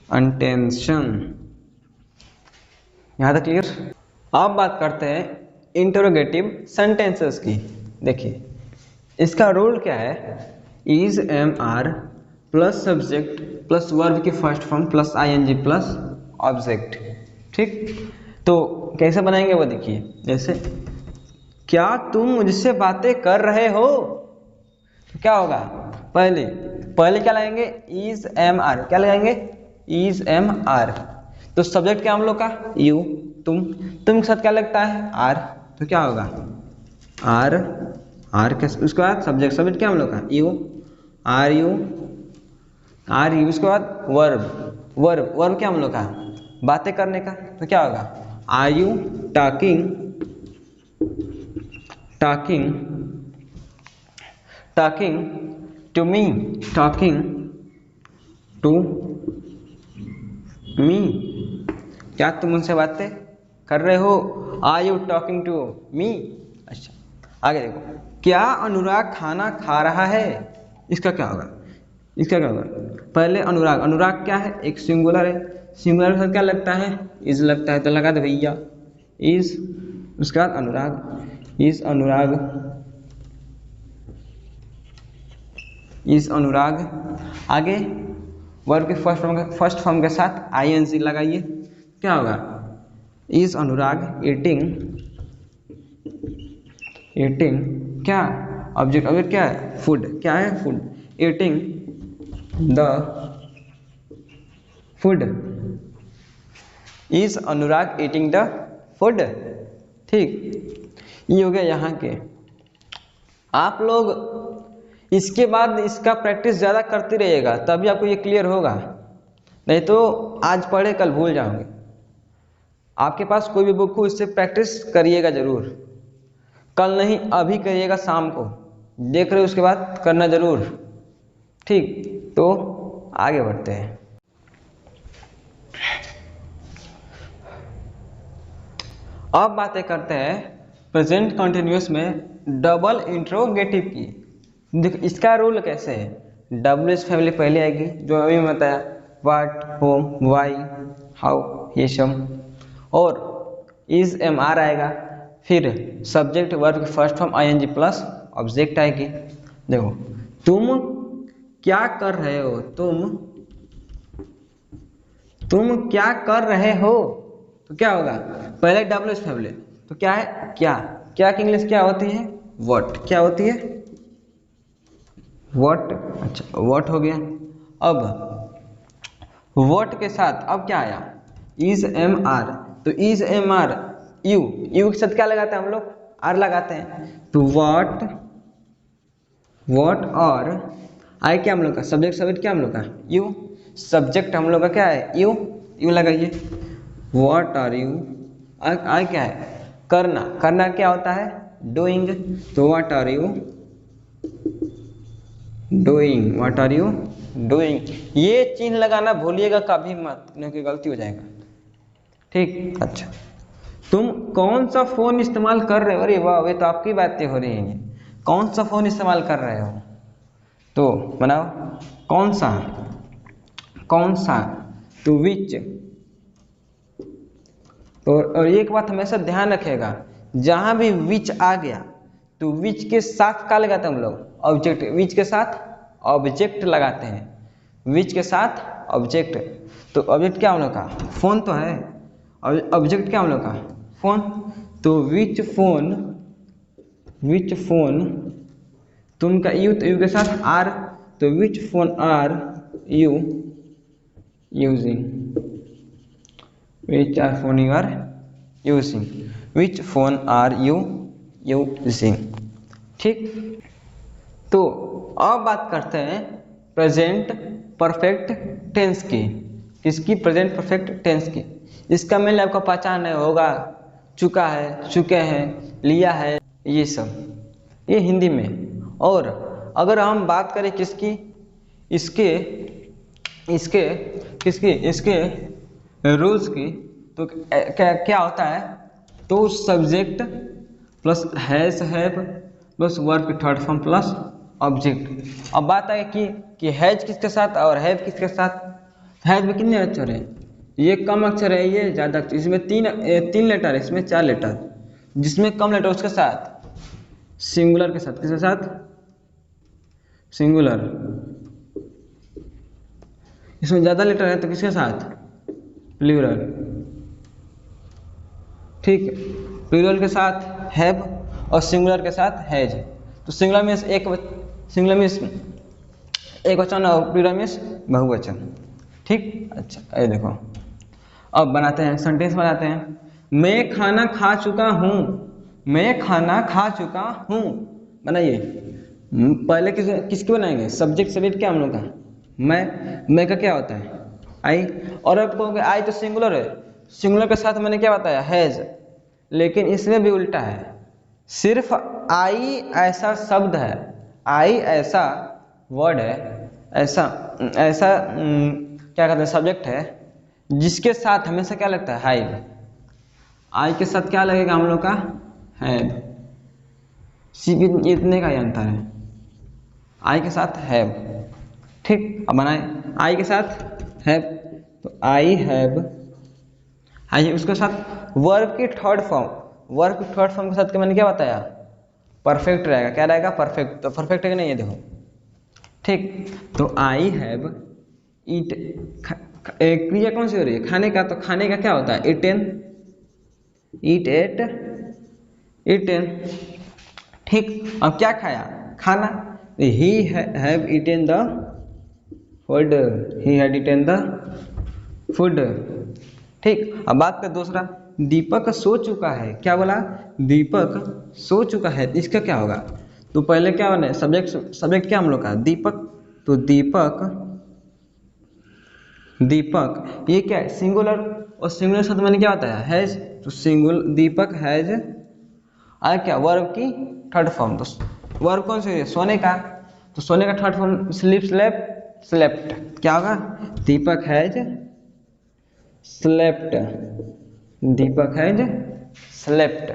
अटेंशन, यहाँ तक क्लियर। अब बात करते हैं इंटरोगेटिव सेंटेंसेस की। देखिए इसका रूल क्या है, is am are plus subject plus verb की first form plus ING plus object. ठीक, तो कैसे बनाएंगे वो देखिए, जैसे क्या तुम मुझसे बातें कर रहे हो, तो क्या होगा, पहले क्या लगाएंगे, इज एम आर, क्या लगाएंगे, इज एम आर, तो सब्जेक्ट क्या हम लोग का, यू, तुम के साथ क्या लगता है, आर, तो क्या होगा, आर के उसके बाद सब्जेक्ट क्या हम लोग का, यू, आर यू, उसके बाद वर्ब क्या हम लोग का, बातें करने का, तो क्या होगा, are you talking to me, क्या तुम उनसे बातें कर रहे हो, are you talking to me. अच्छा आगे देखो, क्या अनुराग खाना खा रहा है, इसका क्या होगा, पहले अनुराग क्या है, एक सिंगुलर है, सिंगुलर के साथ क्या लगता है, इज लगता है, तो लगा दे भैया इज, उसके बाद इज अनुराग, आगे वर्ब के फर्स्ट फॉर्म के साथ आईएनजी लगाइए, क्या होगा, इज अनुराग ईटिंग क्या, ऑब्जेक्ट क्या है, फूड, क्या है, food, eating the food, is Anurag eating the food. ठीक, ये हो गया यहाँ के। आप लोग इसके बाद इसका प्रैक्टिस ज़्यादा करते रहिएगा तभी आपको ये क्लियर होगा, नहीं तो आज पढ़े कल भूल जाओगे। आपके पास कोई भी बुक हो, इससे प्रैक्टिस करिएगा जरूर, कल नहीं अभी करिएगा, शाम को देख रहे हो उसके बाद करना जरूर। ठीक, तो आगे बढ़ते हैं। अब बातें करते हैं प्रेजेंट कंटिन्यूअस में डबल इंट्रोगेटिव की। देखो इसका रूल कैसे है, डब्ल्यूएच फैमिली पहले आएगी जो अभी मैं बताया, व्हाट, होम, व्हाई, हाउ, ये सब, और इज एम आर आएगा, फिर सब्जेक्ट वर्ब की first form ING plus object आएगी। देखो तुम क्या कर रहे हो, तुम क्या कर रहे हो, तो क्या होगा, पहले डब्ल्यूएच फैमिली, तो क्या है, क्या की इंग्लिश क्या होती है, व्हाट, क्या होती है, व्हाट। अच्छा व्हाट हो गया। अब व्हाट के साथ अब क्या आया, इज एम आर, तो इज एम आर यू के साथ क्या लगाते हैं हम लोग, आर लगाते हैं, तो व्हाट और आई क्या हम लोग का, सब्जेक्ट क्या हम लोग का, यू, सब्जेक्ट हम लोग का क्या है, यू लगाइए, व्हाट आर यू, आई क्या है, करना क्या होता है, डूइंग, तो व्हाट आर यू डूइंग, ये चिन्ह लगाना भूलिएगा कभी मत, क्योंकि गलती हो जाएगा। ठीक, अच्छा तुम कौन सा फोन इस्तेमाल कर रहे हो, अरे वाह ये तो आपकी बातें हो रही हैं, कौन सा फोन इस्तेमाल कर रहे हो, तो बनाओ कौन सा, तो विच, और एक बात हमेशा ध्यान रखिएगा, जहां भी विच आ गया तो विच के साथ क्या लगाते हैं हम लोग, ऑब्जेक्ट, विच के साथ ऑब्जेक्ट लगाते हैं, विच के साथ ऑब्जेक्ट, तो ऑब्जेक्ट क्या हम लोग का, फोन तो है, ऑब्जेक्ट क्या हम लोग का, फोन, तो विच फोन, तुम का यू, तो यू के साथ आर, तो which phone are you using, which are phone you are using, which phone are you using। ठीक, तो अब बात करते हैं प्रेजेंट परफेक्ट टेंस की। किसकी, प्रेजेंट परफेक्ट टेंस की। इसका मेल आपको पहचान है होगा, चुका है, चुके हैं, लिया है, ये सब, ये हिंदी में। और अगर हम बात करें किसकी, इसके इसके किसकी, इसके रूल्स की, तो क्या होता है, तो subject plus has have plus verb की थर्ड फॉर्म प्लस ऑब्जेक्ट। अब बात है कि हैज किसके साथ और हैव किसके साथ। हैज में कितने अक्षर हैं, ये कम अक्षर है, ये ज़्यादा अक्षर, इसमें तीन लेटर है, इसमें 4 लेटर। जिसमें कम लेटर उसके साथ सिंगुलर के साथ, किसके साथ, सिंगुलर। इसमें ज़्यादा लेटर है तो किसके साथ, प्लूरल। ठीक, प्लूरल के साथ हैव और सिंगुलर के साथ हैज। तो सिंगुलर मीन्स एक वचन और प्लूरल मीन्स बहुवचन। ठीक, अच्छा ये देखो, अब बनाते हैं सेंटेंस बनाते हैं। मैं खाना खा चुका हूँ, मैं खाना खा चुका हूँ, बनाइए। पहले किसकी बनाएंगे, सब्जेक्ट सब्जेक्ट क्या हम लोग का, मैं का क्या होता है, आई। और अब कहोगे आई तो सिंगुलर है, सिंगुलर के साथ मैंने क्या बताया, हैज। लेकिन इसमें भी उल्टा है, सिर्फ आई ऐसा शब्द है, आई ऐसा वर्ड है, ऐसा क्या कहते हैं, सब्जेक्ट है, जिसके साथ हमेशा क्या लगता है, हैव। आई के साथ क्या लगेगा हम लोग का, हैव। सिर्फ इतने का ही अंतर है, आई के साथ हैव। ठीक, अब बनाए आई के साथ हैव, तो आई हैव, आई उसके साथ वर्ब की थर्ड फॉर्म, वर्ब की थर्ड फॉर्म के साथ मैंने क्या बताया, परफेक्ट रहेगा। क्या रहेगा, परफेक्ट। तो परफेक्ट है कि नहीं, ये देखो। ठीक, तो आई हैव ईट, क्रिया कौन सी हो रही है, खाने का। तो खाने का क्या होता है, ईटेन, ईट एट, ईटेन। ठीक, अब क्या खाया, खाना। He have eaten the food, he had eaten the food. ठीक, अब बात कर दूसरा, दीपक सो चुका है। क्या बोला, दीपक सो चुका है, इसका क्या होगा। तो पहले क्या बने, सब्जेक्ट क्या हम लोग का, दीपक। तो दीपक ये क्या है, सिंगुलर। और सिंगुलर शब्द मैंने क्या बताया, हैज। तो दीपक हैज आया क्या, वर्ब की थर्ड फॉर्म। तो वर्ब कौन सी है, सोने का। तो सोने का थर्ड फॉर्म स्लीप, स्लेप्ट। क्या होगा, Deepak has slept, Deepak has slept.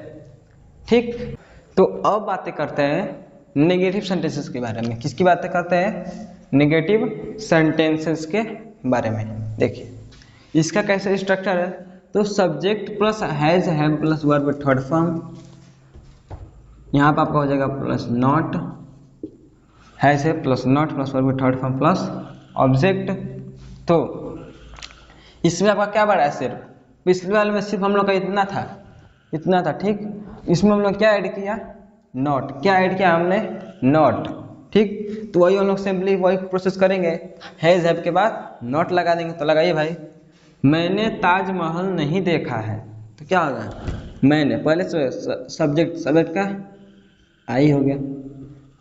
ठीक, तो अब बातें करते हैं नेगेटिव सेंटेंसेस के बारे में। किसकी बातें करते हैं, नेगेटिव सेंटेंसेस के बारे में। देखिए इसका कैसे स्ट्रक्चर है, तो subject plus has have plus verb third form, यहाँ पर आपका हो जाएगा प्लस नॉट, हैज है plus not plus verb third form plus object. तो इसमें आपका क्या बढ़ा है, सिर्फ पिछले वाले में सिर्फ हम लोग का इतना था। ठीक, इसमें हम लोग क्या ऐड किया, नॉट। क्या ऐड किया हमने, नॉट। ठीक, तो वही हम लोग सिंपली वही प्रोसेस करेंगे, हैज हैव के बाद नॉट लगा देंगे। तो लगाइए भाई, मैंने ताजमहल नहीं देखा है। तो क्या होगा, मैंने पहले सब्जेक्ट का आई हो गया,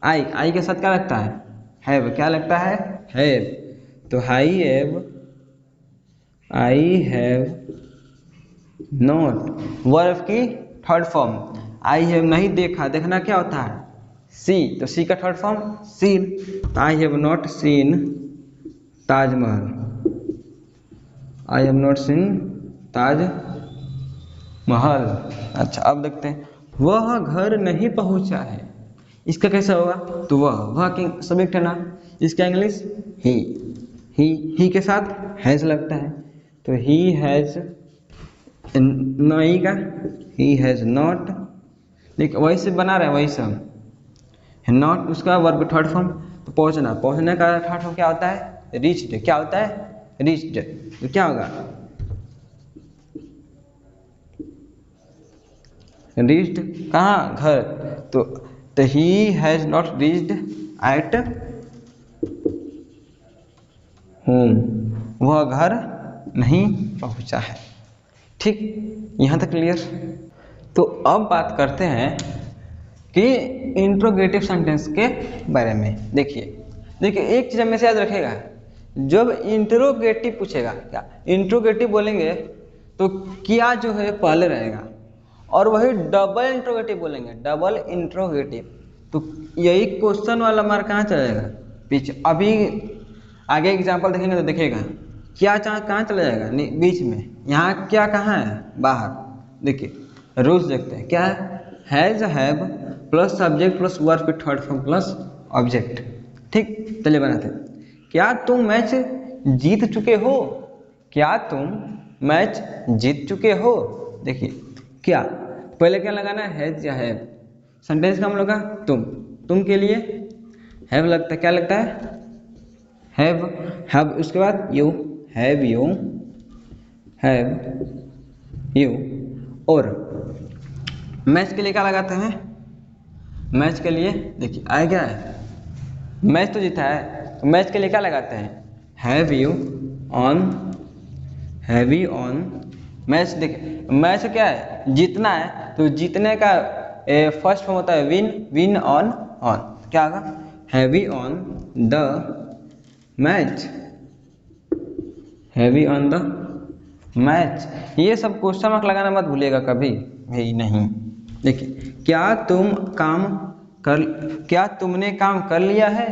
आई के साथ क्या लगता है, हैव। क्या लगता है, हैव। तो आई हैव नॉट, वर्ब की थर्ड फॉर्म, आई हैव नहीं देखा, देखना क्या होता है, सी। तो सी का थर्ड फॉर्म सीन। तो I have not seen Taj Mahal, I have not seen Taj Mahal. अच्छा, अब देखते हैं, वह घर नहीं पहुंचा है। इसका कैसा होगा, तो वह की सब्जेक्ट है ना, इसका इंग्लिश ही के साथ हैज लगता है। तो ही हैज, नहीं का ही हैज नॉट, देखिए वही से बना रहे हैं, वही सब नॉट उसका वर्ब थर्ड फॉर्म। तो पहुंचने का थर्ड फॉर्म क्या होता है, रीच्ड। क्या होता है, रीच्ड। तो क्या होगा, रीच्ड कहाँ, घर। तो he has not reached at home, वह घर नहीं पहुंचा है। ठीक, यहाँ तक क्लियर। तो अब बात करते हैं कि इंट्रोगेटिव सेंटेंस के बारे में। देखिए एक चीज हमेशा याद रखेगा, जब इंट्रोगेटिव पूछेगा, क्या इंट्रोगेटिव बोलेंगे तो क्या जो है पहले रहेगा, और वही डबल इंट्रोगेटिव बोलेंगे, डबल इंट्रोगेटिव तो यही क्वेश्चन वाला मार्क कहाँ चला जाएगा, पीछे। अभी आगे एग्जाम्पल देखेंगे तो देखिएगा क्या कहाँ चला जाएगा, नहीं बीच में। यहाँ क्या कहाँ है, बाहर। देखिए रूल्स देखते हैं क्या है, has have plus subject plus verb with third form plus object. ठीक, चलिए बनाते हैं। क्या तुम मैच जीत चुके हो, क्या तुम मैच जीत चुके हो। देखिए क्या, पहले क्या लगाना है, हैज या हैव। सेंटेंस का हम लोग का तुम के लिए हैव लगता है, क्या लगता है, हैव। उसके बाद यू, हैव यू और मैच के लिए क्या लगाते हैं, मैच के लिए देखिए आया क्या है, मैच तो जीता है, तो मैच के लिए क्या लगाते हैं, हैव यू ऑन मैच। देखिए मैच क्या है, जीतना है, तो जीतने का फर्स्ट फॉर्म होता है विन ऑन। क्या होगा, heavy on the match, heavy on the match. ये सब क्वेश्चन मार्क लगाना मत भूलिएगा कभी भी नहीं। देखिए क्या तुमने काम कर लिया है,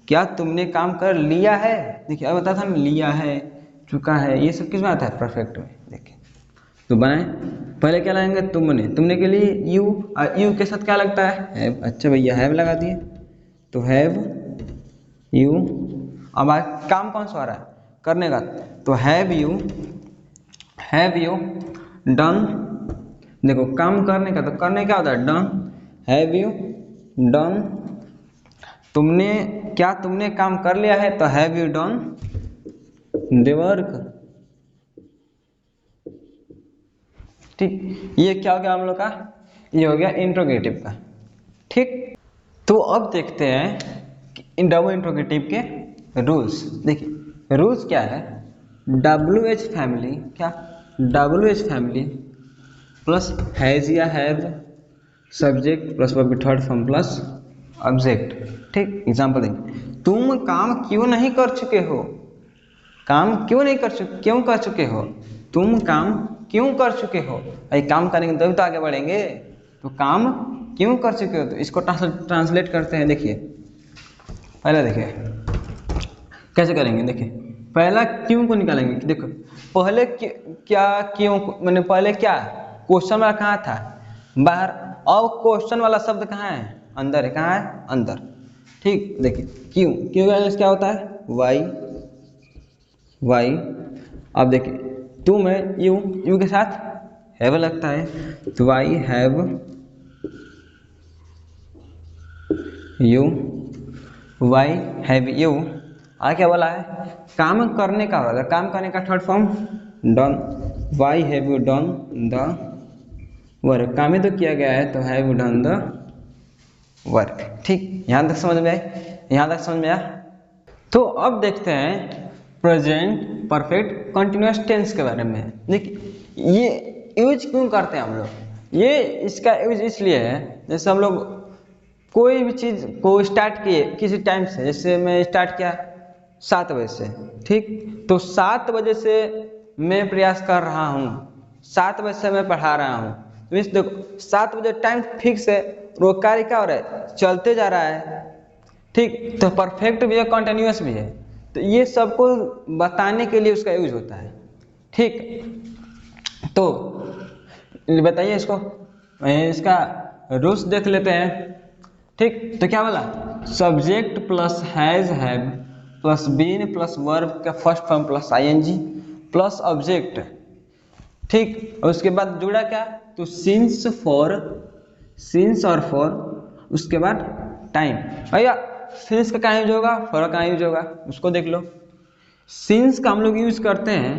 क्या तुमने काम कर लिया है। देखिए अब बता था ना, लिया है, चुका है, ये सब किस में आता है, परफेक्ट में। देखिए तो बनाए, पहले क्या लगाएंगे, तुमने के लिए यू के साथ क्या लगता है, हैव। अच्छा भैया हैव लगा दिए, तो हैव यू। अब काम कौन सा आ रहा है, करने का, तो हैव यू डन। देखो काम करने का, तो करने क्या होता है, डन। हैव यू डन, तुमने काम कर लिया है, तो have you done the work. ठीक, ये क्या हो गया हम लोग का, ये हो गया इंट्रोगेटिव का। ठीक, तो अब देखते हैं डबल इंट्रोगेटिव के रूल्स। देखिए रूल्स क्या है, WH फैमिली, क्या WH फैमिली प्लस हैज या have subject plus verb third form plus object. ठीक, एग्जांपल देंगे, तुम काम क्यों नहीं कर चुके हो, काम क्यों कर चुके हो, तुम काम क्यों कर चुके हो। भाई काम करेंगे तभी तो आगे बढ़ेंगे, तो काम क्यों कर चुके हो, तो इसको ट्रांसलेट करते हैं। देखिए पहले देखिए कैसे करेंगे, देखिए पहला क्यों को निकालेंगे। देखो पहले क्या क्यों, मैंने पहले क्या, क्वेश्चन वाला कहाँ था, बाहर, और क्वेश्चन वाला शब्द कहाँ है, अंदर है, कहाँ है, अंदर। ठीक, देखिए क्यों का इंग्लिश क्या होता है, वाई। अब देखिए तुम है, यू के साथ हैव लगता है, तो why have you, why have you. आ क्या बोला है, काम करने का होगा, काम करने का third form done, Y have you done the work. काम ही तो किया गया है, तो have you done the work. ठीक, यहाँ तक समझ में आया। तो अब देखते हैं प्रेजेंट परफेक्ट कंटिन्यूअस टेंस के बारे में। देखिए ये यूज क्यों करते हैं हम लोग, ये इसका यूज इसलिए है, जैसे हम लोग कोई भी चीज़ को स्टार्ट किए किसी टाइम से, जैसे मैं स्टार्ट किया 7 बजे से, ठीक, तो 7 बजे से मैं प्रयास कर रहा हूँ, 7 बजे से मैं पढ़ा रहा हूँ। तो इस देखो 7 बजे टाइम फिक्स है, वो कार्य क्या हो रहा है, चलते जा रहा है। ठीक, तो परफेक्ट भी है, कंटिन्यूअस भी है, तो ये सबको बताने के लिए उसका यूज होता है। ठीक, तो बताइए इसका रूल्स देख लेते हैं। ठीक, तो क्या बोला, subject plus has have plus been plus verb का first form plus ING plus object. ठीक, और उसके बाद जुड़ा क्या, तो सिंस और फॉर, उसके बाद टाइम। भैया सिंस का कहाँ यूज होगा, फॉर का कहाँ यूज होगा, उसको देख लो। सिंस का हम लोग यूज करते हैं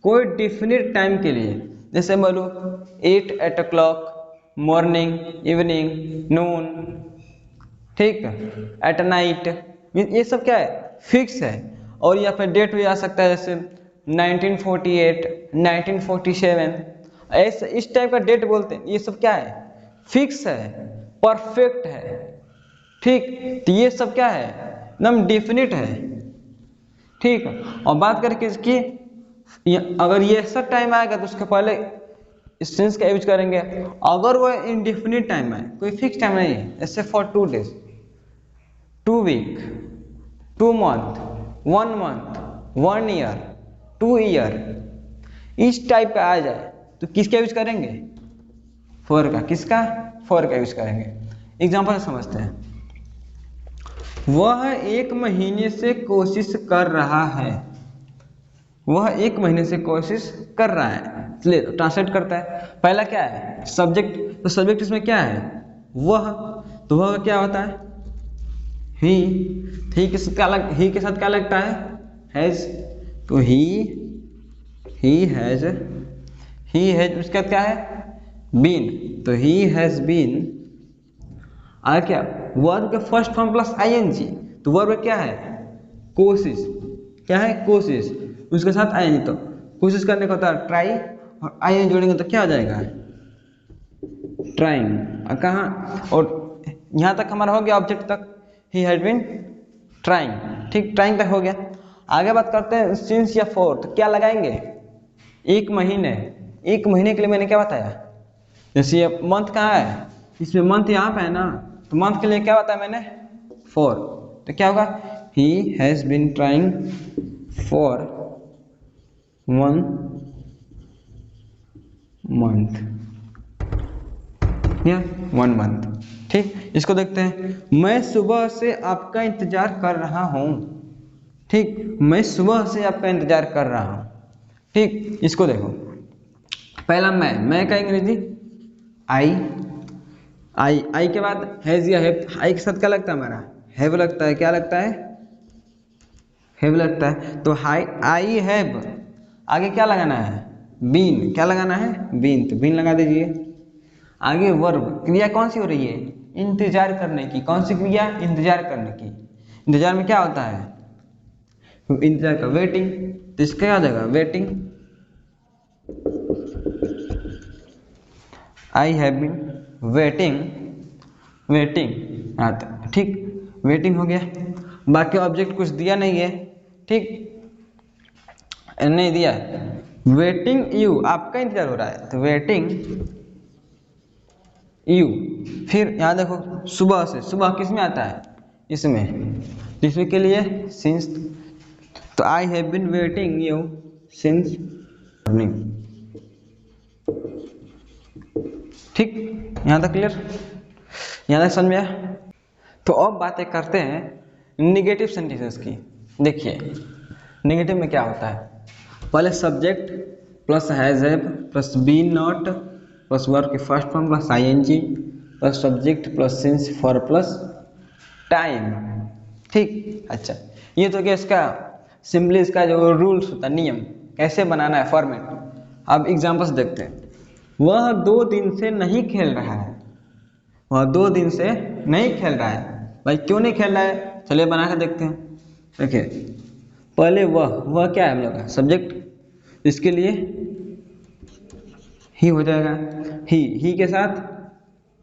कोई डिफिनिट टाइम के लिए, जैसे मान लो 8 o'clock, मॉर्निंग, इवनिंग, नून, ठीक, एट नाइट, ये सब क्या है, फिक्स है। और या फिर डेट भी आ सकता है, जैसे 1948, 1947, ऐसे इस टाइप का डेट बोलते हैं। ये सब क्या है, फिक्स है, परफेक्ट है। ठीक, तो ये सब क्या है, एकदम डिफिनिट है। ठीक, और बात करके इसकी, अगर ये ऐसा टाइम आएगा तो उसके पहले सिंस का यूज करेंगे। अगर वो इंडिफिनिट टाइम है, कोई फिक्स टाइम नहीं है, जैसे for 2 days, 2 week, 2 month, 1 month, 1 year, 2 year, इस टाइप का आ जाए तो किसका यूज करेंगे? फॉर का। किसका? फॉर का यूज करेंगे। एग्जांपल समझते हैं। वह 1 महीने से कोशिश कर रहा है। वह 1 महीने से कोशिश कर रहा है। चलिए ट्रांसलेट करता है। पहला क्या है? सब्जेक्ट। तो सब्जेक्ट इसमें क्या है? वह। तो वह क्या होता है? ही। ही के साथ क्या लगता है? हैज। तो ही हैज, उसका क्या है? बीन। तो ही हैज बीन। आगे क्या? वर्ब के फर्स्ट फॉर्म प्लस आईएनजी। तो वर्ब क्या है? कोशिश। क्या है? कोशिश। उसके साथ आईएनजी। तो कोशिश करने का होता है ट्राई, और आईएनजी जोड़ेंगे तो क्या हो जाएगा? ट्राइंग। कहाँ? और यहाँ तक हमारा हो गया ऑब्जेक्ट तक, ही हैज बीन ट्राइंग। ठीक, ट्राइंग तक हो गया। आगे बात करते हैं सिंस या फॉर। तो क्या लगाएंगे? 1 महीने। 1 महीने के लिए मैंने क्या बताया? जैसे ये मंथ कहाँ है? इसमें मंथ यहाँ पे है ना, तो मंथ के लिए क्या बताया मैंने? फॉर। तो क्या होगा? He has been trying for 1 month. या 1 मंथ। ठीक, इसको देखते हैं। मैं सुबह से आपका इंतजार कर रहा हूँ। ठीक, मैं सुबह से आपका इंतजार कर रहा हूँ। ठीक, इसको देखो। पहला मैं का अंग्रेजी आई के बाद हैज या हैव। आई के साथ क्या लगता है हमारा? हैव लगता है। क्या लगता है? हैव लगता है। तो आई हैव, आगे क्या लगाना है? बीन। क्या लगाना है? बीन। तो बीन लगा दीजिए। आगे वर्ब, क्रिया कौन सी हो रही है? इंतजार करने की। कौन सी क्रिया? इंतजार करने की। इंतजार में क्या होता है? इंतजार का वेटिंग। तो इसका क्या हो जाएगा? Waiting. I have been waiting. ठीक, वेटिंग हो गया। बाकी ऑब्जेक्ट कुछ दिया नहीं है। ठीक, नहीं दिया। वेटिंग यू, आपका इंतजार हो रहा है, तो वेटिंग यू। फिर यहाँ देखो, सुबह से। सुबह किस में आता है? इसमें। इसमें के लिए सिंस। तो I have been waiting you since morning. ठीक, यहाँ तक क्लियर? यहाँ तक समझ में आया? तो अब बातें करते हैं निगेटिव सेंटेंसेस की। देखिए निगेटिव में क्या होता है? पहले subject plus has have plus been not plus verb की first form plus ING plus subject plus since for plus time. ठीक, अच्छा, ये तो क्या इसका सिंपली इसका जो रूल्स होता है, नियम कैसे बनाना है, फॉर्मेट। अब एग्जांपल्स देखते हैं। वह 2 दिन से नहीं खेल रहा है। वह 2 दिन से नहीं खेल रहा है। भाई क्यों नहीं खेल रहा है? चलिए बना कर देखते हैं। देखिए पहले वह क्या है हम लोग का? सब्जेक्ट। इसके लिए ही हो जाएगा। ही के साथ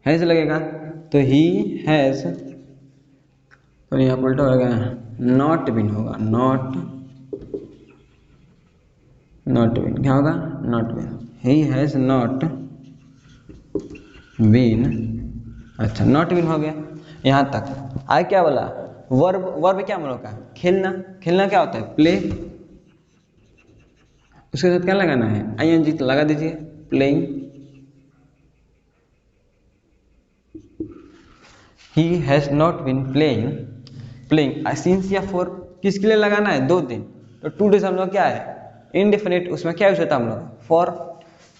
हैज लगेगा। तो ही हैज, और यहाँ उल्टा हो गया, नॉट बीन होगा। नॉट बीन क्या होगा? Not been. He has not been. अच्छा, नॉट बीन हो गया यहाँ तक। आगे क्या बोला? वर्ब क्या हम लोग का? खेलना। खेलना क्या होता है? प्ले। उसके साथ क्या लगाना है? आईएनजी। तो लगा दीजिए, playing. He has not been playing. Since या फॉर किसके लिए लगाना है? 2 दिन। तो 2 डेज हम लोग क्या है? इंडेफिनिट। उसमें क्या यूज होता है हम लोग? फॉर।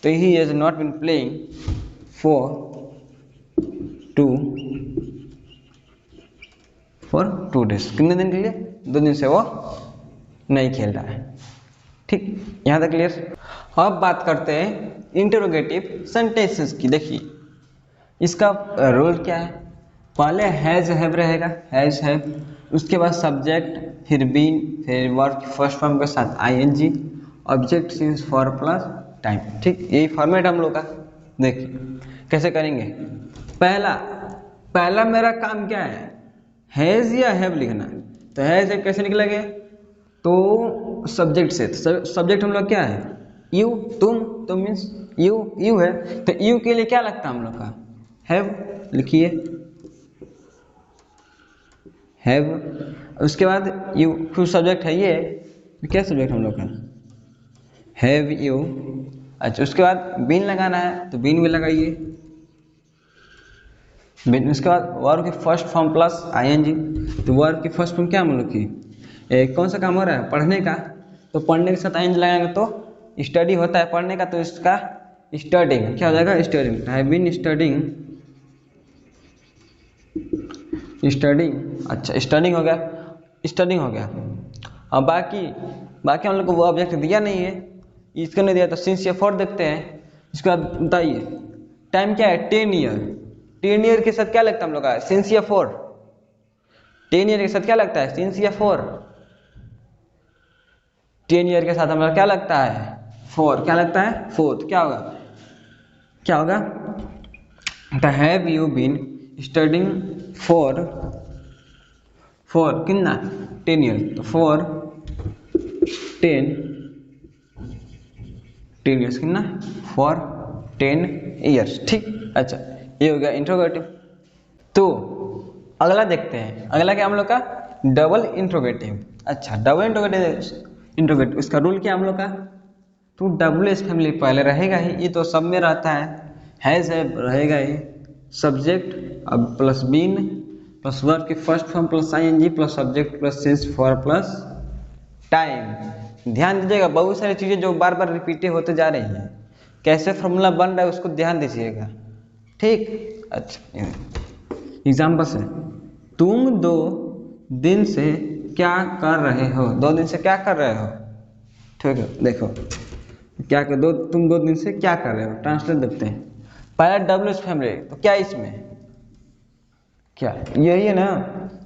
तो he has not been playing for 2 days. कितने दिन के लिए? 2 दिन से वो नहीं खेल रहा है। ठीक, यहाँ तक क्लियर? अब बात करते हैं इंटरोगेटिव सेंटेंसेस की। देखिए इसका रोल क्या है? पहले हैज हैव रहेगा, हैज हैव, उसके बाद सब्जेक्ट, फिर बीन, फिर वर्ब फर्स्ट फॉर्म के साथ ING, object since for plus time. ठीक, यही फॉर्मेट हम लोग का। देखिए कैसे करेंगे। पहला मेरा काम क्या है? हैज या हैव लिखना। तो हैज हैव कैसे निकलेंगे? तो सब्जेक्ट से। तो सब्जेक्ट हम लोग क्या है? यू, तुम। तो मीन्स यू है, तो यू के लिए क्या लगता है हम लोग का? हैव लिखिए, हैव। उसके बाद यू, फिर सब्जेक्ट है ये, क्या सब्जेक्ट हम लोग का? Have you. अच्छा, उसके बाद बीन लगाना है तो बीन भी लगाइए। बीन, उसके बाद वर्ब की फर्स्ट फॉर्म प्लस आईएनजी, तो वर्ब की फर्स्ट फॉर्म क्या हम लोग की? कौन सा काम हो रहा है? पढ़ने का, तो पढ़ने के साथ आईएनजी लगाएंगे तो स्टडी होता है पढ़ने का, तो इसका स्टडिंग क्या हो जाएगा? Studying. I been studying, studying. अच्छा, स्टडिंग हो गया, स्टडिंग हो गया। अब बाकी हम लोग को वो ऑब्जेक्ट दिया नहीं है, इसको नहीं दिया, तो सिंस या फॉर देखते हैं। इसके बाद बताइए टाइम क्या है? 10 ईयर। 10 ईयर के साथ क्या लगता है हम लोग का? सिंस या फॉर। 10 ईयर के साथ क्या लगता है? सिंस या फॉर। 10 ईयर के साथ हमारा क्या लगता है? फॉर। क्या लगता है? फोर। तो क्या होगा? क्या होगा? तो have you been studying for कितना? 10 ईयर, तो फॉर 10 ईयर्स कितना? For 10 years. ठीक, अच्छा, ये हो गया इंट्रोगेटिव। तो अगला देखते हैं, अगला क्या हम लोग का? Double interrogative. अच्छा, डबल इंट्रोगेटिव इसका रूल क्या हम लोग का? तो डब्ल्यू फैमिली पहले रहेगा ही, ये तो सब में रहता है। हैज है रहेगा ही, सब्जेक्ट अब प्लस बीन प्लस वर्ब की first form plus ING plus subject plus since for plus time. ध्यान दीजिएगा, बहुत सारी चीज़ें जो बार बार रिपीटेड होते जा रही हैं, कैसे फॉर्मूला बन रहा है उसको ध्यान दीजिएगा। ठीक, अच्छा, एग्जाम्पल से, तुम 2 दिन से क्या कर रहे हो? 2 दिन से क्या कर रहे हो? ठीक है, देखो क्या कर तुम 2 दिन से क्या कर रहे हो? ट्रांसलेट देखते हैं। पहला डब्ल्यू फैमिली, तो क्या इसमें क्या यही है ना?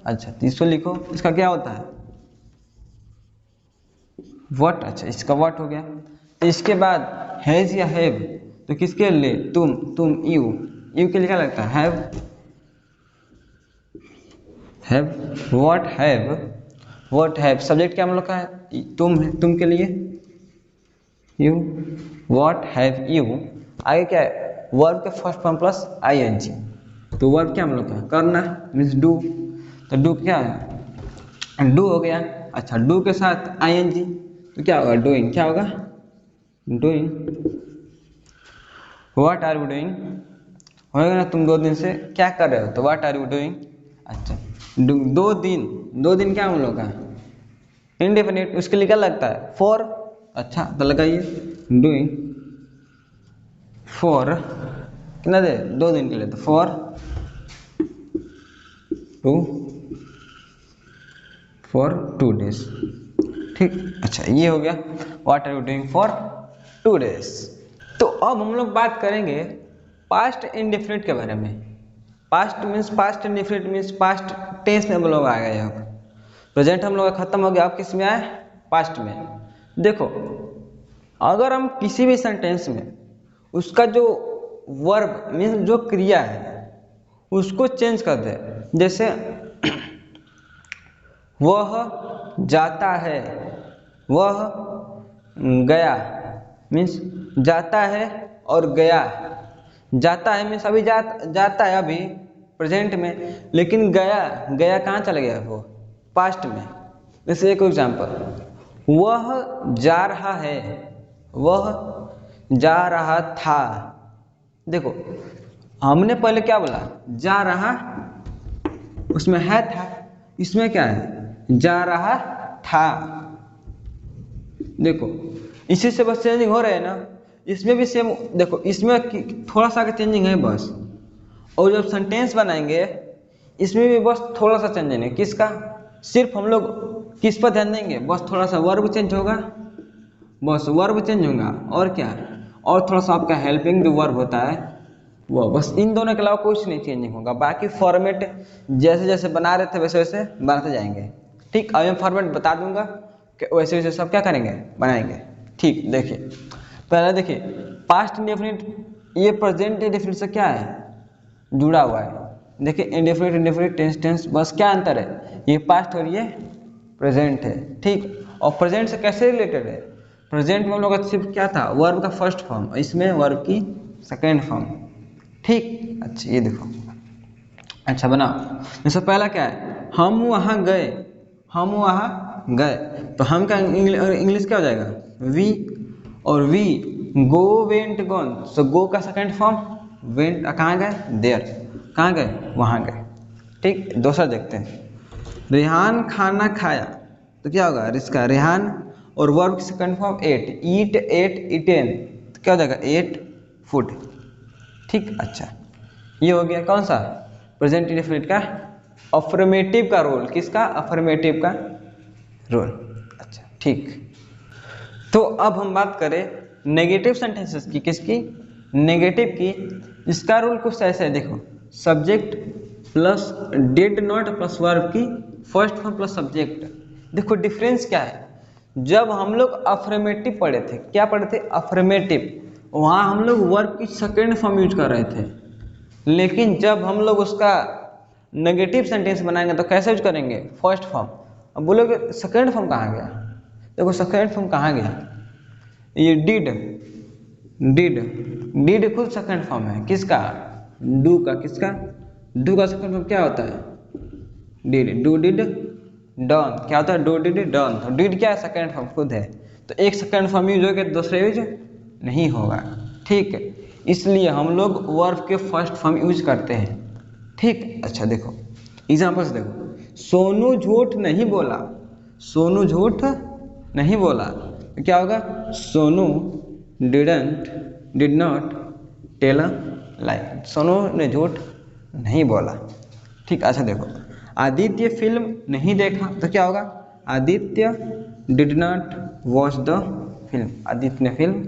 अच्छा, तो इसको लिखो, इसका क्या होता है? व्हाट। अच्छा, इसका व्हाट हो गया। इसके बाद हैज या हैव, तो किसके लिए? तुम यू के लिए क्या लगता है? हैव व्हाट हैव सब्जेक्ट क्या हम लोग का है? तुम है, तुम के लिए यू। व्हाट हैव यू, आगे क्या है? वर्ब के फर्स्ट फॉर्म प्लस आईएनजी, तो वर्ब क्या हम लोग का? करना, मीन्स डू। तो डू क्या है? डू हो गया। अच्छा, डू के साथ आईएनजी, तो क्या होगा? डूइंग। क्या होगा? Doing. What are you doing होगा ना, तुम 2 दिन से क्या कर रहे हो, तो व्हाट आर यू डूइंग। अच्छा, 2 दिन क्या हम लोग का? इंडेफिनिट, उसके लिए क्या लगता है? फॉर। अच्छा, तो लगाइए डूइंग फॉर कितना दे? 2 दिन के लिए, तो फॉर 2 डेज। ठीक, अच्छा, ये हो गया what are you doing for 2 days. तो अब हम लोग बात करेंगे पास्ट इंडेफिनिट के बारे में। Past means past indefinite means past tense में हम लोग आ गए। अब प्रेजेंट हम लोग का खत्म हो गया, अब किस में आए? पास्ट में। देखो, अगर हम किसी भी सेंटेंस में उसका जो वर्ब मीन्स जो क्रिया है उसको चेंज कर दे, जैसे वह जाता है, वह गया, मीन्स जाता है और गया। जाता है मीन्स अभी जाता है अभी प्रेजेंट में, लेकिन गया कहाँ चला गया? वो पास्ट में। जैसे एक एग्जांपल, वह जा रहा है, वह जा रहा था। देखो, हमने पहले क्या बोला? जा रहा, उसमें है था, इसमें क्या है? जा रहा था। देखो, इसी से बस चेंजिंग हो रहे हैं ना, इसमें भी सेम। देखो, इसमें थोड़ा सा चेंजिंग है बस, और जब सेंटेंस बनाएंगे इसमें भी बस थोड़ा सा चेंजिंग है। किसका? सिर्फ हम लोग किस पर ध्यान देंगे? बस थोड़ा सा वर्ब चेंज होगा, बस वर्ब चेंज होगा, और क्या? और थोड़ा सा आपका हेल्पिंग जो वर्ब होता है वो, बस इन दोनों के अलावा कुछ नहीं चेंजिंग होगा। बाकी फॉर्मेट जैसे जैसे बना रहे थे वैसे वैसे बनाते जाएंगे। ठीक, अब मैं फॉर्मेट बता दूंगा कि वैसे वैसे सब क्या करेंगे? बनाएंगे। ठीक, देखिए, पहले देखिए पास्ट इंडेफिनिट, ये प्रेजेंट इंडेफिनिट से क्या है? जुड़ा हुआ है। देखिए, इंडेफिनिट टेंस, बस क्या अंतर है? ये पास्ट और ये प्रेजेंट है। ठीक, और प्रेजेंट से कैसे रिलेटेड है? प्रेजेंट में हम लोग का सिर्फ क्या था, वर्ब का फर्स्ट फॉर्म, इसमें वर्ब की सेकेंड फॉर्म। ठीक, अच्छा ये देखो, अच्छा बनाओ। जैसे पहला क्या है, हम वहाँ गए, हम वहाँ गए, तो हम का इंग्लिश क्या हो जाएगा, वी, और वी गो वेंट गॉन, सो गो का सेकेंड फॉर्म वेंट, कहाँ गए, देयर, कहाँ गए, वहाँ गए। ठीक, दूसरा देखते हैं, रेहान खाना खाया, तो क्या होगा, इसका रेहान और वर्ब की सेकंड फॉर्म एट, ईट एट इटेन, तो क्या हो जाएगा, एट फूड। ठीक, अच्छा ये हो गया कौन सा, प्रेजेंट इंडेफिनिट का अफर्मेटिव का रोल, किसका, अफर्मेटिव का रोल। अच्छा ठीक, तो अब हम बात करें नेगेटिव सेंटेंसेस की, किसकी, नेगेटिव की। इसका रूल कुछ ऐसे है, देखो, subject plus did not plus verb की फर्स्ट फॉर्म प्लस सब्जेक्ट। देखो डिफरेंस क्या है, जब हम लोग अफर्मेटिव पढ़े थे, क्या पढ़े थे, अफर्मेटिव, वहाँ हम लोग वर्ब की सेकेंड फॉर्म यूज कर रहे थे, लेकिन जब हम लोग उसका नेगेटिव सेंटेंस बनाएंगे तो कैसे यूज करेंगे, फर्स्ट फॉर्म। अब बोलोगे सेकेंड फॉर्म कहाँ गया, देखो सेकेंड फॉर्म कहाँ गया, ये डिड, डिड, डिड खुद सेकेंड फॉर्म है, किसका, डू का, किसका, डू का सेकेंड फॉर्म क्या होता है, डिड, डू डिड डन, क्या होता है, डू डिड डन, तो डिड क्या है, सेकेंड फॉर्म खुद है, तो एक सेकेंड फॉर्म यूज होगा, दूसरे यूज नहीं होगा। ठीक है, इसलिए हम लोग वर्ब के फर्स्ट फॉर्म यूज करते हैं। ठीक, अच्छा देखो एग्जांपल्स देखो, सोनू झूठ नहीं बोला, सोनू झूठ नहीं बोला, तो क्या होगा, Sonu did not tell a lie, Sonu ने झूठ नहीं बोला। ठीक, अच्छा देखो, आदित्य फिल्म नहीं देखा, तो क्या होगा, Aditya did not watch the film, Aditya ने फिल्म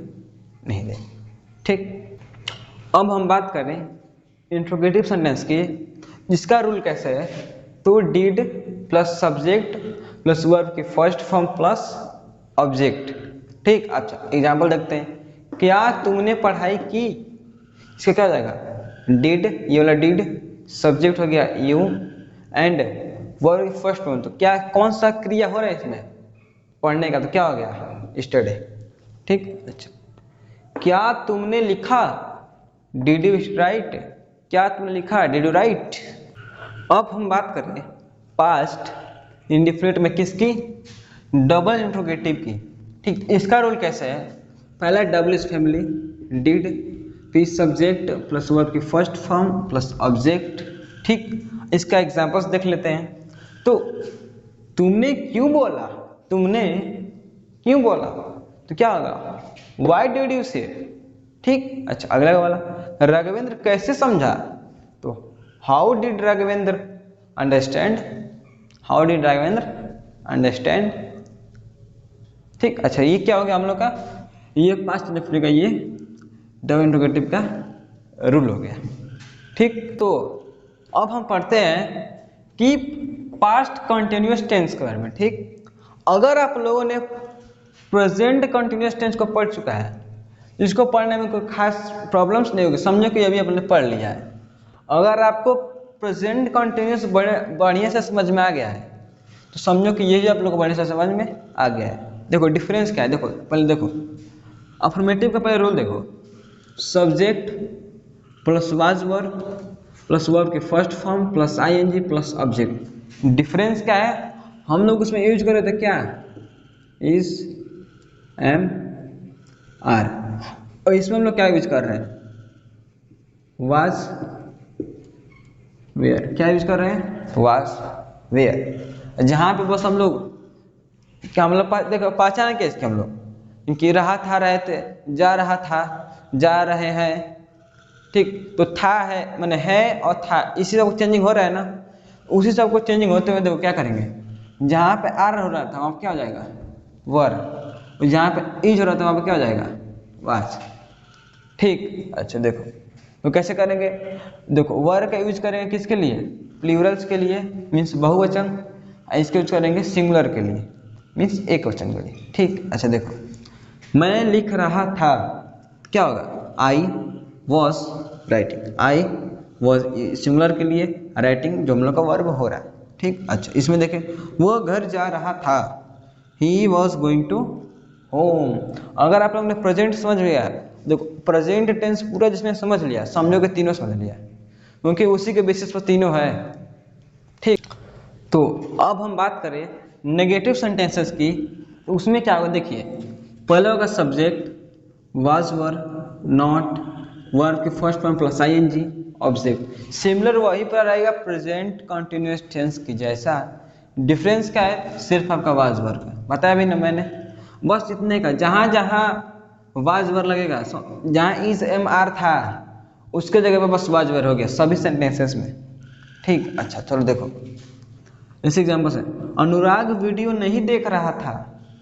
नहीं देखी। ठीक, अब हम बात करें इंट्रोगेटिव सेंटेंस की, जिसका रूल कैसे है, तो did plus subject plus verb की फर्स्ट फॉर्म प्लस ऑब्जेक्ट। ठीक, अच्छा एग्जांपल देखते हैं, क्या तुमने पढ़ाई की, इसका क्या हो जाएगा, डिड, ये वाला डिड, सब्जेक्ट हो गया you, and verb first form, तो क्या कौन सा क्रिया हो रहा है इसमें, पढ़ने का, तो क्या हो गया, स्टडी। ठीक, अच्छा क्या तुमने लिखा, डिड यू राइट, क्या तुमने लिखा, डिड यू राइट। अब हम बात करें पास्ट इंडिफिनिट में किसकी, डबल इंट्रोगेटिव की। ठीक, इसका रोल कैसे है, पहला डबल इज फैमिली, डिड फिर सब्जेक्ट प्लस वर्ब की फर्स्ट फॉर्म प्लस ऑब्जेक्ट। ठीक, इसका एग्जांपल्स देख लेते हैं, तो तुमने क्यों बोला, तुमने क्यों बोला, तो क्या होगा, वाई डिड यू से। ठीक, अच्छा अगला वाला, राघवेंद्र कैसे समझा, तो how did Raghavendra understand, how did Raghavendra understand. ठीक, अच्छा ये क्या हो गया हम लोग का, ये पास्ट इंडेफिनिट का ये डबल इंट्रोगेटिव का रूल हो गया। ठीक, तो अब हम पढ़ते हैं कि पास्ट कंटिन्यूअस टेंस के बारे में। ठीक, अगर आप लोगों ने प्रेजेंट कंटिन्यूअस टेंस को पढ़ चुका है, इसको पढ़ने में कोई खास प्रॉब्लम्स नहीं होगी, समझो कि अभी आपने पढ़ लिया है। अगर आपको प्रेजेंट कंटिन्यूअस बढ़िया से समझ में आ गया है, तो समझो कि ये भी आप लोग को बढ़िया से समझ में आ गया है। देखो डिफरेंस क्या है, देखो पहले देखो अफर्मेटिव का पहले रूल देखो, subject plus was verb plus verb के first form plus ING plus object. Difference क्या है, हम लोग उसमें यूज कर रहे थे क्या, इज एम आर, और इसमें हम लोग क्या यूज कर रहे हैं, वाज वेयर, क्या यूज कर रहे हैं, वाज वेयर। जहाँ पे बस हम लोग क्या हम लोग देखो पहचान क्या इसके हम लोग, क्योंकि रहा था, रहे थे, जा रहा था, जा रहे हैं। ठीक, तो था है मैंने है और था, इसी सब चेंजिंग हो रहा है ना, उसी सब को चेंजिंग होते हुए देखो क्या करेंगे, जहाँ पे आर हो रहा था वहाँ क्या हो जाएगा, वर, और जहाँ पे इज हो रहा था वहाँ पे क्या हो जाएगा, वाज। ठीक, अच्छा देखो तो कैसे करेंगे, देखो वर का यूज करेंगे किसके लिए, प्लूरल्स के लिए, मीन्स बहुवचन, इसके यूज करेंगे सिंगुलर के लिए, मीन्स एक वचन के लिए। ठीक, अच्छा देखो मैं लिख रहा था, क्या होगा, I was writing, I was singular के लिए, राइटिंग जो हम लोग का वर्ब हो रहा है। ठीक, अच्छा इसमें देखें वो घर जा रहा था, he was going to home. अगर आप लोग ने प्रेजेंट समझ लिया, देखो प्रेजेंट टेंस पूरा जिसने समझ लिया, समझो कि तीनों समझ लिया, क्योंकि उसी के बेसिस पर तीनों है। ठीक, तो अब हम बात करें नेगेटिव सेंटेंसेस की, तो उसमें क्या होगा देखिए, पहले होगा subject, was were, not, verb की first form plus I N G, object. Similar वही पर रहेगा प्रेजेंट कंटिन्यूअस टेंस की जैसा। डिफरेंस क्या है, सिर्फ आपका वाज वर का बताया भी ना मैंने, बस इतने का। जहाँ जहाँ वाज वर लगेगा, जहाँ इज एम आर था उसके जगह पर बस वाज वर हो गया सभी सेंटेंसेस में। ठीक, अच्छा चलो देखो इस एग्जाम्पल से, अनुराग वीडियो नहीं देख रहा था,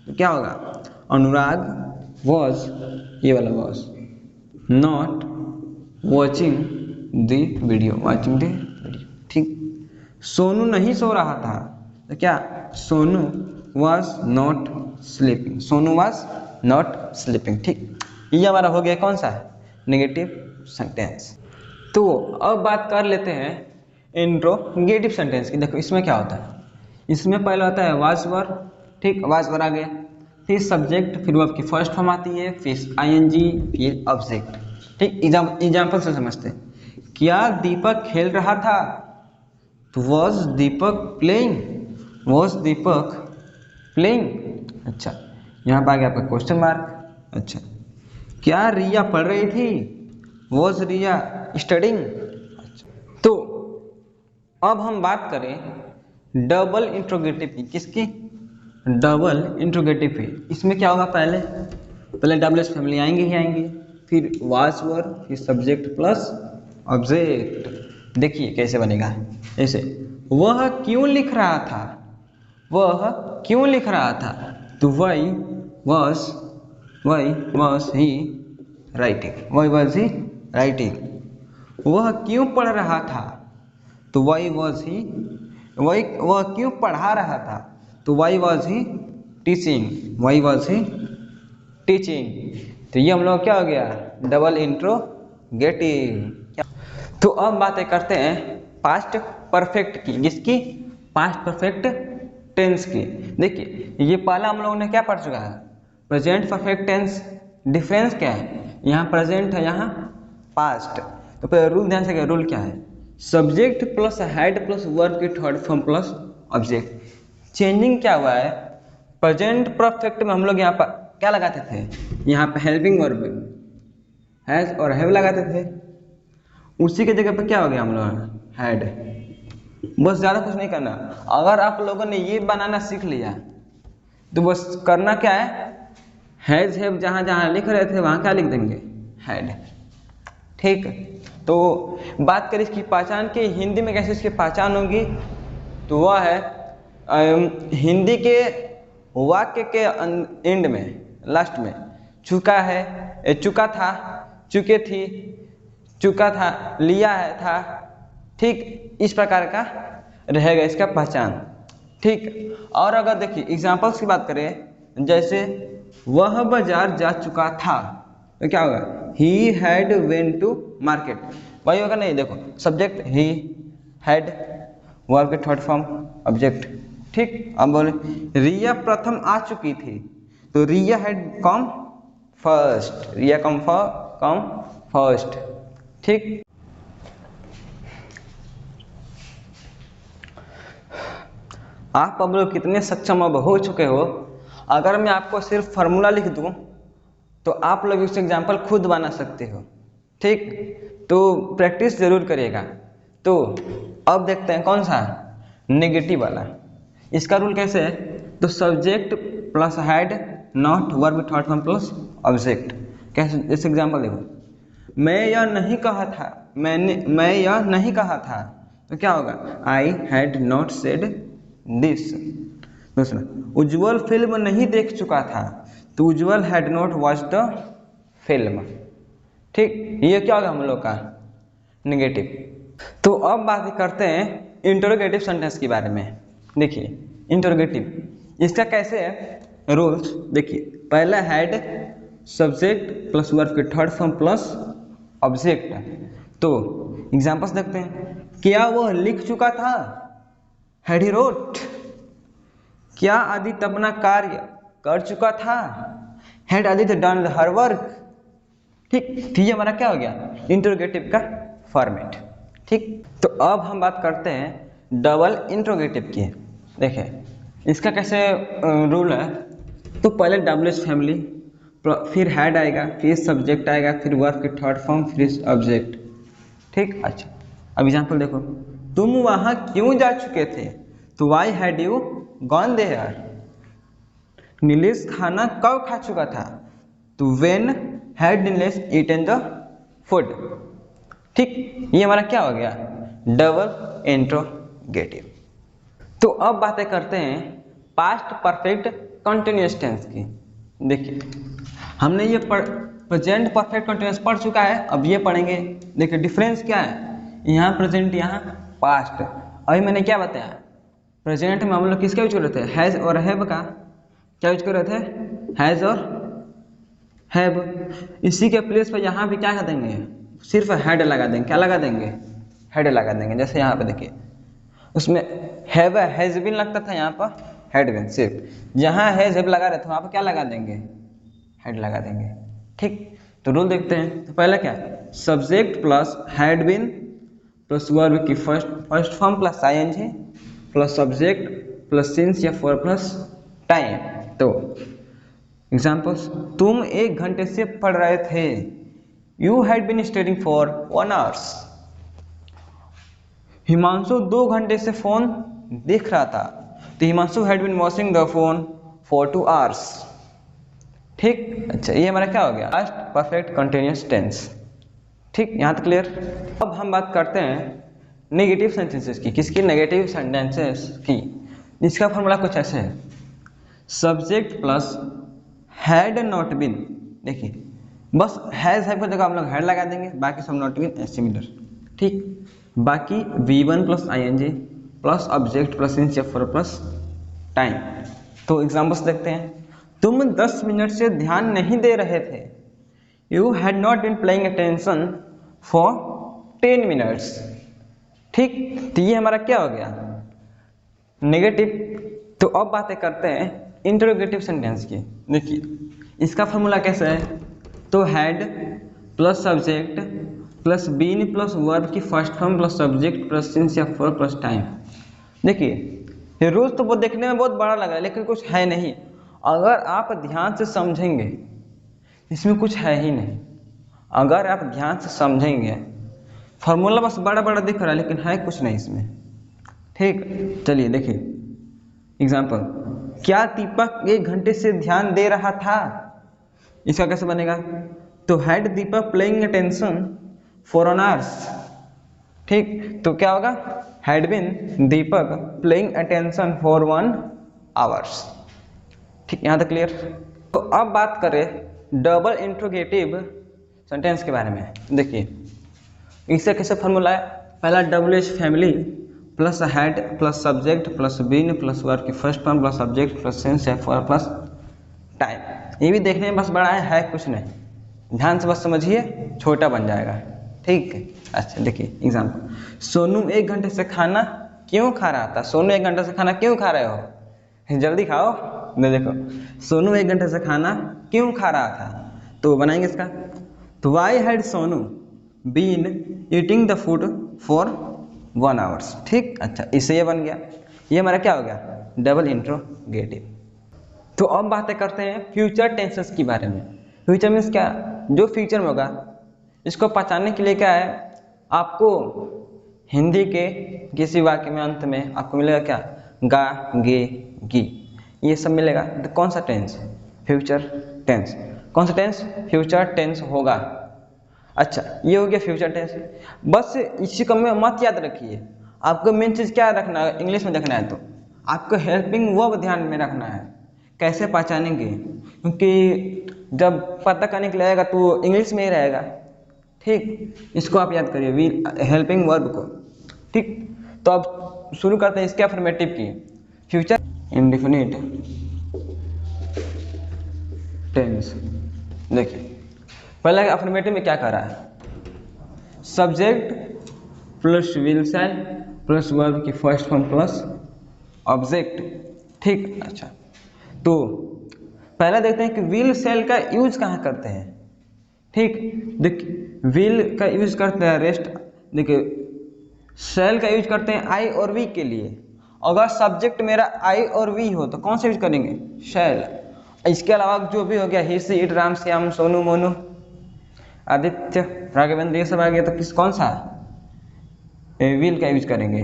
तो क्या होगा, अनुराग वॉज, ये वाला was, not watching the video, watching the video. ठीक, सोनू नहीं सो रहा था, तो क्या, Sonu was not sleeping, Sonu was not sleeping. ठीक, ये हमारा हो गया कौन सा, नेगेटिव सेंटेंस। तो अब बात कर लेते हैं इंट्रोगेटिव सेंटेंस की। देखो इसमें क्या होता है, इसमें पहले होता है वाज वर। ठीक, वाज वर आ गया, फिर सब्जेक्ट, फिर वर्ब की फर्स्ट फॉर्म आती है, फिर आईएनजी, फिर ऑब्जेक्ट। ठीक, एग्जाम्पल से समझते हैं। क्या दीपक खेल रहा था, तो was Deepak playing, was Deepak playing. अच्छा, यहाँ पर आ गया आपका क्वेश्चन मार्क। अच्छा, क्या रिया पढ़ रही थी, वॉज रिया स्टडिंग। तो अब हम बात करें डबल इंट्रोगेटिव की, किसकी, डबल इंट्रोगेटिव की। इसमें क्या होगा, पहले डबल्स फैमिली आएंगे ही आएंगे, फिर वाज वर, फिर सब्जेक्ट प्लस ऑब्जेक्ट। देखिए कैसे बनेगा, ऐसे, वह क्यों लिख रहा था, वह क्यों लिख रहा था, तो why was he writing, why was he writing. वह क्यों पढ़ रहा था, तो वाई वॉज ही, वह क्यों पढ़ा रहा था, तो why was he teaching, why was he teaching. तो ये हम लोग क्या हो गया, डबल इंट्रोगेटिव। तो अब बातें करते हैं पास्ट परफेक्ट की, किसकी, पास्ट परफेक्ट टेंस की। देखिए ये पहला हम लोगों ने क्या पढ़ चुका है, प्रेजेंट परफेक्ट टेंस। डिफरेंस क्या है, यहाँ प्रेजेंट है, यहाँ पास्ट। तो पहले रूल ध्यान से, रूल क्या है, subject plus had plus verb की third form plus object. Changing क्या हुआ है, प्रेजेंट परफेक्ट में हम लोग यहाँ पर क्या लगाते थे, यहाँ पे हेल्पिंग वर्ब हैज और हैव लगाते थे, उसी के जगह पे क्या हो गया हम लोग हैड। बस ज़्यादा कुछ नहीं करना। अगर आप लोगों ने ये बनाना सीख लिया तो बस करना क्या है, हैज हैव जहाँ जहाँ लिख रहे थे वहाँ क्या लिख देंगे, हैड। ठीक, तो बात करें इसकी पहचान की, हिंदी में कैसे इसकी पहचान होगी, तो वह है हिंदी के वाक्य के एंड में, लास्ट में चुका है, चुका था, चुके थी, चुका था, लिया है था। ठीक, इस प्रकार का रहेगा इसका पहचान। ठीक, और अगर देखिए एग्जाम्पल्स की बात करें, जैसे वह बाजार जा चुका था, तो क्या होगा, he had went to market, वही होगा नहीं। देखो सब्जेक्ट ही, हैड, वर्ब के थर्ड फॉर्म ऑब्जेक्ट। ठीक, अब बोले रिया प्रथम आ चुकी थी, तो Riya had come first, Riya come first. ठीक, आप अब लोग कितने सक्षम अब हो चुके हो, अगर मैं आपको सिर्फ फार्मूला लिख दूं तो आप लोग उस एग्जाम्पल खुद बना सकते हो। ठीक, तो प्रैक्टिस जरूर करिएगा। तो अब देखते हैं कौन सा, नेगेटिव वाला। इसका रूल कैसे है, तो subject plus had not verb third form plus object. कैसे, इस एग्जाम्पल देखो, मैं यह नहीं कहा था, मैं यह नहीं कहा था, तो क्या होगा, I had not said this. दूसरा, उज्जवल फिल्म नहीं देख चुका था, तो Ujjwal had not watch the film. ठीक, ये क्या होगा हम लोग का नेगेटिव। तो अब बात करते हैं इंटरोगेटिव सेंटेंस के बारे में। देखिए इंटरोगेटिव इसका कैसे है रूल्स, देखिए पहला हैड सब्जेक्ट प्लस वर्ब के थर्ड फॉर्म प्लस ऑब्जेक्ट। तो एग्जांपल्स देखते हैं, क्या वह लिख चुका था, हैड ही रोट। क्या आदित्य अपना कार्य कर चुका था, had Aditya done her work. ठीक, तो ये हमारा क्या हो गया, इंट्रोगेटिव का फॉर्मेट। ठीक, तो अब हम बात करते हैं डबल इंट्रोगेटिव की। देखिए इसका कैसे रूल है, तो पहले डब्ल्यूएच फैमिली, फिर हेड आएगा, फिर सब्जेक्ट आएगा, फिर वर्ब की थर्ड फॉर्म, फिर ऑब्जेक्ट। ठीक, अच्छा अब एग्जांपल देखो, तुम वहां क्यों जा चुके थे, तो why had you gone there. Nilesh खाना कब खा चुका था, तो when had Nilesh eaten the food. ठीक, ये हमारा क्या हो गया, डबल इंट्रोगेटिव। तो अब बातें करते हैं पास्ट परफेक्ट कंटिन्यूअस टेंस की। देखिए हमने ये प्रेजेंट परफेक्ट कंटिन्यूअस पढ़ चुका है, अब ये पढ़ेंगे। देखिए डिफरेंस क्या है, यहाँ प्रेजेंट यहाँ पास्ट। अभी मैंने क्या बताया, प्रेजेंट में हम लोग किसका यूज कर रहे थे, हैज और हैव का क्या यूज कर रहे थे, हैज और हैव। इसी के प्लेस पर यहाँ भी क्या कर देंगे, सिर्फ हेड लगा देंगे। क्या लगा देंगे, हेड लगा देंगे। जैसे यहाँ पे देखिए उसमें हैव हैज बीन लगता था, यहाँ पर हैड बीन। सिर्फ जहाँ हैज हैव लगा रहे थे वहाँ पर क्या लगा देंगे, हेड लगा देंगे। ठीक, तो रूल देखते हैं। तो पहला क्या है, subject plus had been plus verb की first form plus ING plus subject plus since या फॉर प्लस टाइम। तो एग्जाम्पल्स, तुम 1 घंटे से पढ़ रहे थे, you had been studying for 1 hours. Himanshu 2 घंटे से फोन देख रहा था, तो Himanshu had been watching the phone for 2 hours. ठीक, अच्छा ये हमारा क्या हो गया, पास्ट परफेक्ट कंटिन्यूअस टेंस। ठीक, यहाँ तक क्लियर। अब हम बात करते हैं नेगेटिव सेंटेंसेस की। किसकी, नेगेटिव सेंटेंसेस की। इसका फॉर्मूला कुछ ऐसे है, subject plus had not been. देखिए बस हैज हैव की जगह हम लोग हैड लगा देंगे, बाकी सब नॉट बीन सिमिलर। ठीक, बाकी V1 plus ING plus object plus since या फॉर प्लस टाइम। तो एग्जांपल्स देखते हैं, तुम 10 मिनट से ध्यान नहीं दे रहे थे, you had not been playing attention for 10 minutes. ठीक, तो ये हमारा क्या हो गया, नेगेटिव। तो अब बातें करते हैं इंटरोगेटिव सेंटेंस की। देखिए इसका फॉर्मूला कैसा है, तो had plus subject plus been plus verb की first form plus subject plus since या फॉर प्लस टाइम। देखिए ये रूल्स तो बहुत देखने में बहुत बड़ा लग रहा है, लेकिन कुछ है नहीं। अगर आप ध्यान से समझेंगे इसमें कुछ है ही नहीं। अगर आप ध्यान से समझेंगे, फॉर्मूला बस बड़ा बड़ा दिख रहा है लेकिन है कुछ नहीं इसमें। ठीक, चलिए देखिए एग्जाम्पल, क्या दीपक 1 घंटे से ध्यान दे रहा था, इसका कैसे बनेगा, तो had Deepak playing attention for an hours. ठीक, तो क्या होगा, had been Deepak playing attention for 1 hours. ठीक, यहाँ तक क्लियर। तो अब बात करें डबल इंट्रोगेटिव सेंटेंस के बारे में। देखिए इससे कैसे फॉर्मूला है, पहला WH family plus had plus subject plus been plus verb की first form plus subject plus since या फॉर प्लस टाइम। ये भी देखने में बस बड़ा है कुछ नहीं, ध्यान से बस समझिए, छोटा बन जाएगा। ठीक है, अच्छा देखिए एग्जाम्पल, सोनू 1 घंटे से खाना क्यों खा रहा था। सोनू 1 घंटे से खाना क्यों खा रहे हो, जल्दी खाओ। देखो सोनू 1 घंटे से खाना क्यों खा रहा था, तो बनाएंगे इसका, तो why had Sonu been eating the food for 1 hours. ठीक, अच्छा इससे ये बन गया, ये हमारा क्या हो गया, डबल इंट्रोगेटिव। तो अब बातें करते हैं फ्यूचर टेंसेस के बारे में। फ्यूचर मीन्स क्या, जो फ्यूचर में होगा। इसको पहचानने के लिए क्या है, आपको हिंदी के किसी वाक्य में अंत में आपको मिलेगा क्या, गा गे गी, ये सब मिलेगा। तो कौन सा टेंस, फ्यूचर टेंस। कौन सा टेंस, फ्यूचर टेंस होगा। अच्छा ये हो गया फ्यूचर टेंस। बस इसी को में मत याद रखिए, आपको मेन चीज़ क्या रखना है, इंग्लिश में देखना है तो आपको हेल्पिंग वर्ब ध्यान में रखना है। कैसे पहचानेंगे, क्योंकि जब पता करने के लिए आएगा तो इंग्लिश में ही रहेगा। ठीक, इसको आप याद करिए, वी हेल्पिंग वर्ब को। ठीक, तो अब शुरू करते हैं इसके अफर्मेटिव की। Future indefinite tense. देखिए पहले अफर्मेटिव में क्या कर रहा है, subject plus will shall plus verb की फर्स्ट फॉर्म प्लस ऑब्जेक्ट। ठीक, अच्छा तो पहले देखते हैं कि विल शैल का यूज कहाँ करते हैं। ठीक, देखिए विल का यूज करते हैं रेस्ट, देखिए शैल का यूज करते हैं आई और वी के लिए। अगर सब्जेक्ट मेरा आई और वी हो तो कौन सा यूज करेंगे, शैल। इसके अलावा जो भी हो गया ही सी इट राम श्याम सोनू मोनू आदित्य राघवेंद्र ये सब आ गया तो कौन सा विल का यूज करेंगे।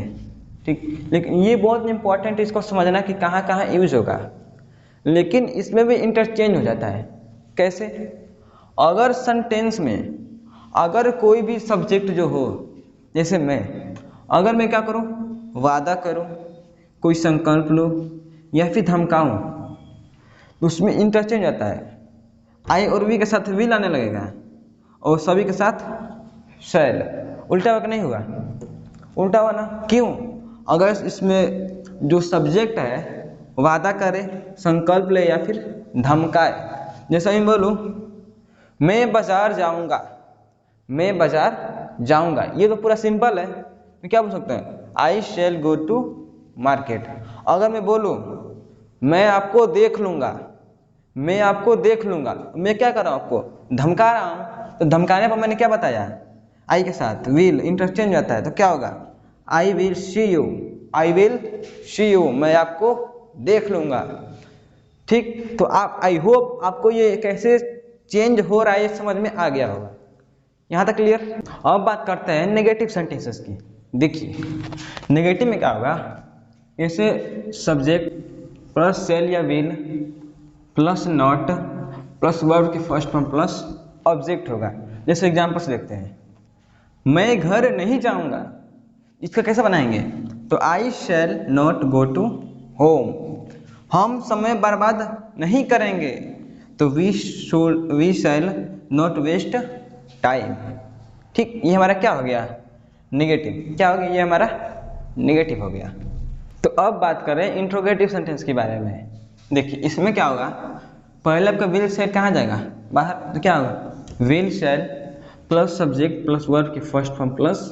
ठीक, लेकिन ये बहुत इंपॉर्टेंट है इसको समझना कि कहाँ कहाँ यूज होगा। लेकिन इसमें भी इंटरचेंज हो जाता है। कैसे, अगर सेंटेंस में अगर कोई भी सब्जेक्ट जो हो, जैसे अगर मैं क्या करूं, वादा करूं, कोई संकल्प लूं या फिर धमकाऊं, तो उसमें इंटरचेंज आता है। आई और वी के साथ विल आने लगेगा और सभी के साथ शैल। उल्टा हुआ कि नहीं हुआ, उल्टा हुआ ना। क्यों, अगर इसमें जो सब्जेक्ट है वादा करे, संकल्प ले या फिर धमकाए, जैसे मैं बोलूं मैं बाजार जाऊंगा, मैं बाजार जाऊंगा, ये तो पूरा सिंपल है। तो क्या बोल सकते हैं, आई शैल गो टू मार्केट। अगर मैं बोलूं मैं आपको देख लूंगा, मैं आपको देख लूंगा, मैं क्या कर रहा हूं, आपको धमका रहा हूं। तो धमकाने पर मैंने क्या बताया, आई के साथ विल इंटरचेंज जाता है। तो क्या होगा, I will see you, I will see you, मैं आपको देख लूंगा। ठीक, तो आप आई होप आपको ये कैसे चेंज हो रहा है ये समझ में आ गया होगा। यहाँ तक क्लियर। अब बात करते हैं नेगेटिव सेंटेंसेस की। देखिए नेगेटिव में क्या होगा, जैसे सब्जेक्ट प्लस शैल या will plus not plus verb की फर्स्ट फॉर्म प्लस ऑब्जेक्ट होगा। जैसे एग्जाम्पल से देखते हैं, मैं घर नहीं जाऊंगा, इसका कैसे बनाएंगे, तो I shall not go to home. हम समय बर्बाद नहीं करेंगे, तो we shall not waste time. ठीक, ये हमारा क्या हो गया, नेगेटिव। क्या हो गया, ये हमारा नेगेटिव हो गया। तो अब बात करें इंट्रोगेटिव सेंटेंस के बारे में। देखिए इसमें क्या होगा, पहले आपका विल शैल कहाँ जाएगा, बाहर। तो क्या होगा, will shall plus subject plus verb की first form plus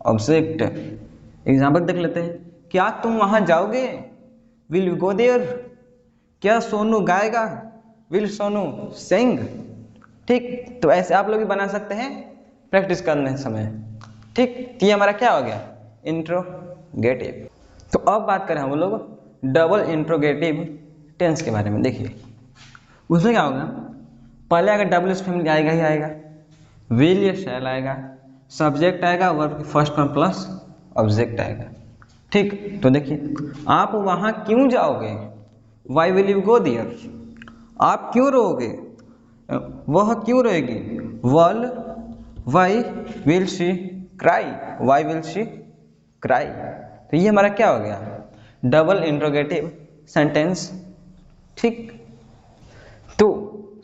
object. Example देख लेते हैं, क्या तुम वहां जाओगे, विल यू गो देयर। क्या सोनू गाएगा, विल सोनू सिंग। ठीक, तो ऐसे आप लोग भी बना सकते हैं प्रैक्टिस करने समय। ठीक, तो ये हमारा क्या हो गया, इंट्रोगेटिव। तो अब बात करें हम लोग डबल इंट्रोगेटिव टेंस के बारे में। देखिए उसमें क्या होगा, पहले अगर डबल फैमिली आएगा ही आएगा, विल या शैल आएगा, सब्जेक्ट आएगा, वर्ब की फर्स्ट फॉर्म प्लस ऑब्जेक्ट आएगा। ठीक, तो देखिए आप वहां क्यों जाओगे, why will you go there. आप क्यों रोओगे, वह क्यों रोएगी, why will she cry, why will she cry. तो ये हमारा क्या हो गया, डबल इंट्रोगेटिव सेंटेंस। ठीक, तो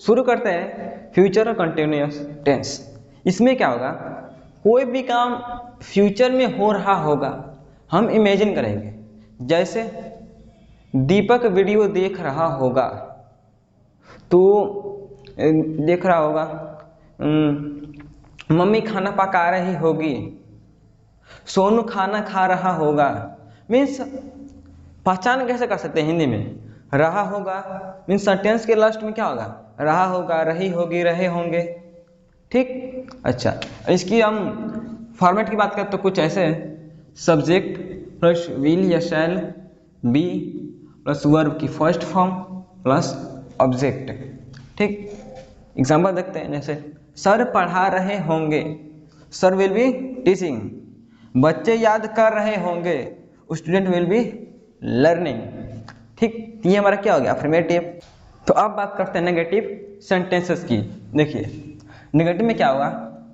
शुरू करते हैं फ्यूचर और कंटिन्यूअस टेंस। इसमें क्या होगा, कोई भी काम फ्यूचर में हो रहा होगा, हम इमेजिन करेंगे। जैसे दीपक वीडियो देख रहा होगा, तो देख रहा होगा, मम्मी खाना पका रही होगी, सोनू खाना खा रहा होगा। मीन्स पहचान कैसे कर सकते हैं हिंदी में, रहा होगा मीन्स सेंटेंस के लास्ट में क्या होगा, रहा होगा, रही होगी, रहे होंगे। ठीक, अच्छा इसकी हम फॉर्मेट की बात करें तो कुछ ऐसे है, सब्जेक्ट प्लस विल या शैल, बी प्लस वर्ब की फर्स्ट फॉर्म प्लस ऑब्जेक्ट। ठीक, एग्जाम्पल देखते हैं, जैसे सर पढ़ा रहे होंगे, सर विल बी टीचिंग। बच्चे याद कर रहे होंगे, स्टूडेंट विल बी लर्निंग। ठीक, ये हमारा क्या हो गया, अफर्मेटिव। तो अब बात करते हैं नेगेटिव सेंटेंसेस की। देखिए नेगेटिव में क्या होगा,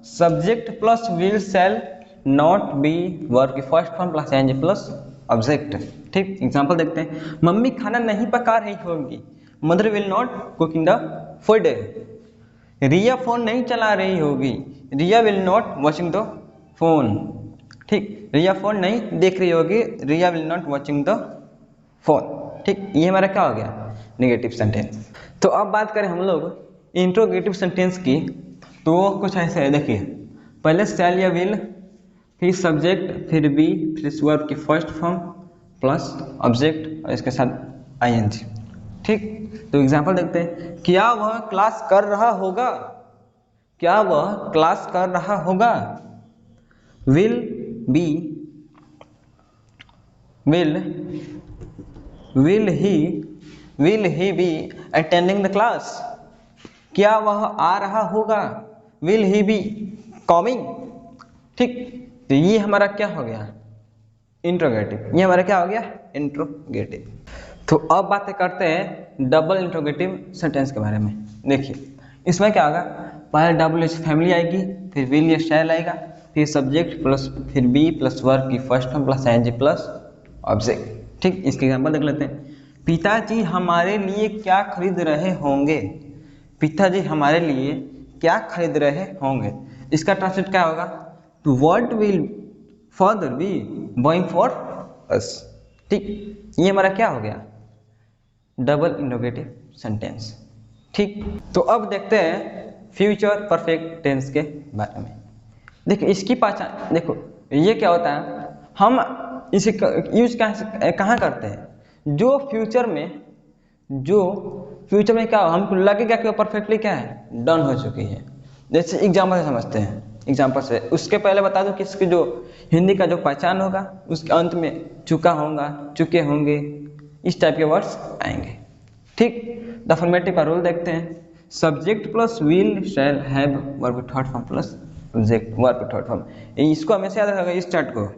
subject plus will shall not be verb की first form plus NG plus object. ठीक, एग्जांपल देखते हैं, मम्मी खाना नहीं पका रही होगी, mother will not cooking the food. Riya phone नहीं चला रही होगी, Riya will not watching the phone. ठीक, रिया फोन नहीं देख रही होगी, Riya will not watching the phone. ठीक, ये हमारा क्या हो गया, नेगेटिव सेंटेंस। तो अब बात करें हम लोग इंट्रोगेटिव सेंटेंस की, तो कुछ ऐसे है। देखिए पहले शैल या विल, फिर सब्जेक्ट, फिर बी, फिर वर्ब की फर्स्ट फॉर्म प्लस ऑब्जेक्ट और इसके साथ आईएनजी। ठीक, तो एग्जांपल देखते हैं। क्या वह क्लास कर रहा होगा, क्या वह क्लास कर रहा होगा। Will be, will he be attending the class. क्या वह आ रहा होगा, विल ही बी कमिंग। ठीक, तो ये हमारा क्या हो गया, इंट्रोगेटिव। ये हमारा क्या हो गया, इंट्रोगेटिव। तो अब बातें करते हैं डबल इंट्रोगेटिव सेंटेंस के बारे में। देखिए इसमें क्या होगा, पहले डबल एच फैमिली आएगी, फिर विल या शैल आएगा, फिर सब्जेक्ट प्लस फिर बी प्लस वर्ब की first form plus ING plus object. ठीक, इसके एग्जांपल देख लेते हैं। पिताजी हमारे लिए क्या खरीद रहे होंगे, पिताजी हमारे लिए क्या खरीद रहे होंगे। इसका ट्रांसलेट क्या होगा, to what will father be buying for us. ठीक, ये हमारा क्या हो गया, डबल इंट्रोगेटिव सेंटेंस। ठीक, तो अब देखते हैं फ्यूचर परफेक्ट टेंस के बारे में। देखो इसकी पहचान, देखो ये क्या होता है, हम इसे यूज कहाँ करते हैं, जो फ्यूचर में क्या हमको लगेगा कि वो परफेक्टली क्या है, डन हो चुकी है। जैसे एग्जाम्पल से समझते हैं, एग्जाम्पल से। उसके पहले बता दूं कि इसकी जो हिंदी का जो पहचान होगा उसके अंत में चुका होगा, चुके होंगे, इस टाइप के वर्ड्स आएंगे। ठीक, द अफर्मेटिव का रूल देखते हैं। Subject plus will shall have verb third form plus object verb third form. इसको हमेशा याद रखिएगा, इस चार्ट को।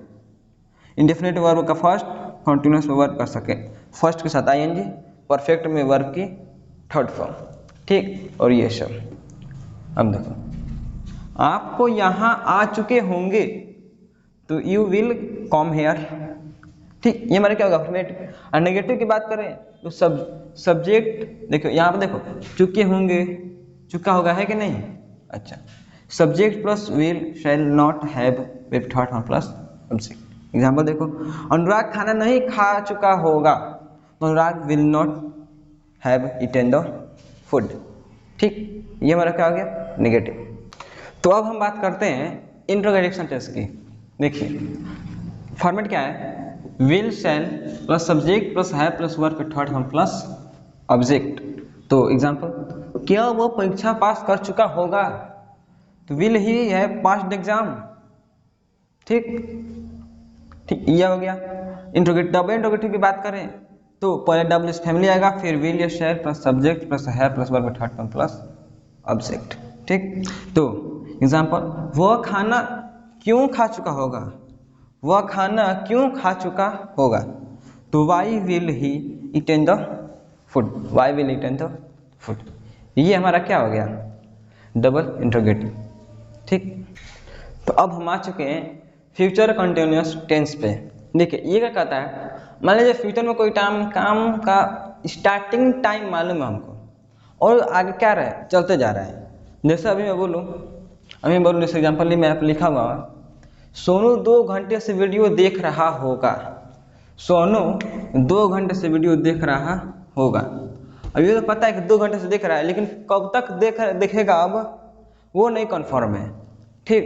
इंडेफिनिट वर्ब का फर्स्ट, कॉन्टिन्यूस में वर्ब कर सके फर्स्ट के साथ आईएनजी, परफेक्ट में वर्ब की थर्ड फॉर्म। ठीक, और ये सब। अब देखो, आपको यहाँ आ चुके होंगे, तो यू विल कम हेयर। ठीक, ये हमारे क्या होगा, अफर्मेटिव। और नेगेटिव की बात करें तो सब्जेक्ट देखो यहाँ पर, देखो चुके होंगे, चुका होगा है कि नहीं। अच्छा, subject plus will shall not have with third form plus object. Example देखो, अनुराग खाना नहीं खा चुका होगा, तो Anurag will not have eaten the food. ठीक, ये हमारा क्या हो गया, नेगेटिव। तो अब हम बात करते हैं इंट्रोगेटिव सेंटेंस की। देखिए फॉर्मेट क्या है, will shall plus subject plus have plus verb के थर्ड फॉर्म प्लस ऑब्जेक्ट। तो एग्जांपल, क्या वो परीक्षा पास कर चुका होगा, तो will he have passed exam. ठीक, ये हो गया इंट्रोगेटिव। डबल इंट्रोगेटिव की बात करें तो पहले डबल इस फैमिली आएगा, फिर विल या शैल plus subject plus have plus verb के थर्ड फॉर्म प्लस ऑब्जेक्ट। ठीक, तो एग्जांपल, वह खाना क्यों खा चुका होगा, वह खाना क्यों खा चुका होगा, तो why will he eaten the food, why will eaten the food. ये हमारा क्या हो गया, डबल इंट्रोगेटिव। ठीक, तो अब हम आ चुके हैं फ्यूचर कंटिन्यूअस टेंस पे। देखिए ये क्या कहता है, मान लीजिए फ्यूचर में कोई काम का स्टार्टिंग टाइम मालूम है हमको, और आगे क्या रहा है, चलते जा रहा है। जैसे अभी मैं बोलूँ, जैसे एग्जाम्पल मैं लिखा हुआ, सोनू 2 घंटे से वीडियो देख रहा होगा, सोनू 2 घंटे से वीडियो देख रहा होगा। अब ये तो पता है कि 2 घंटे से देख रहा है, लेकिन कब तक देखेगा अब वो नहीं कन्फर्म है। ठीक,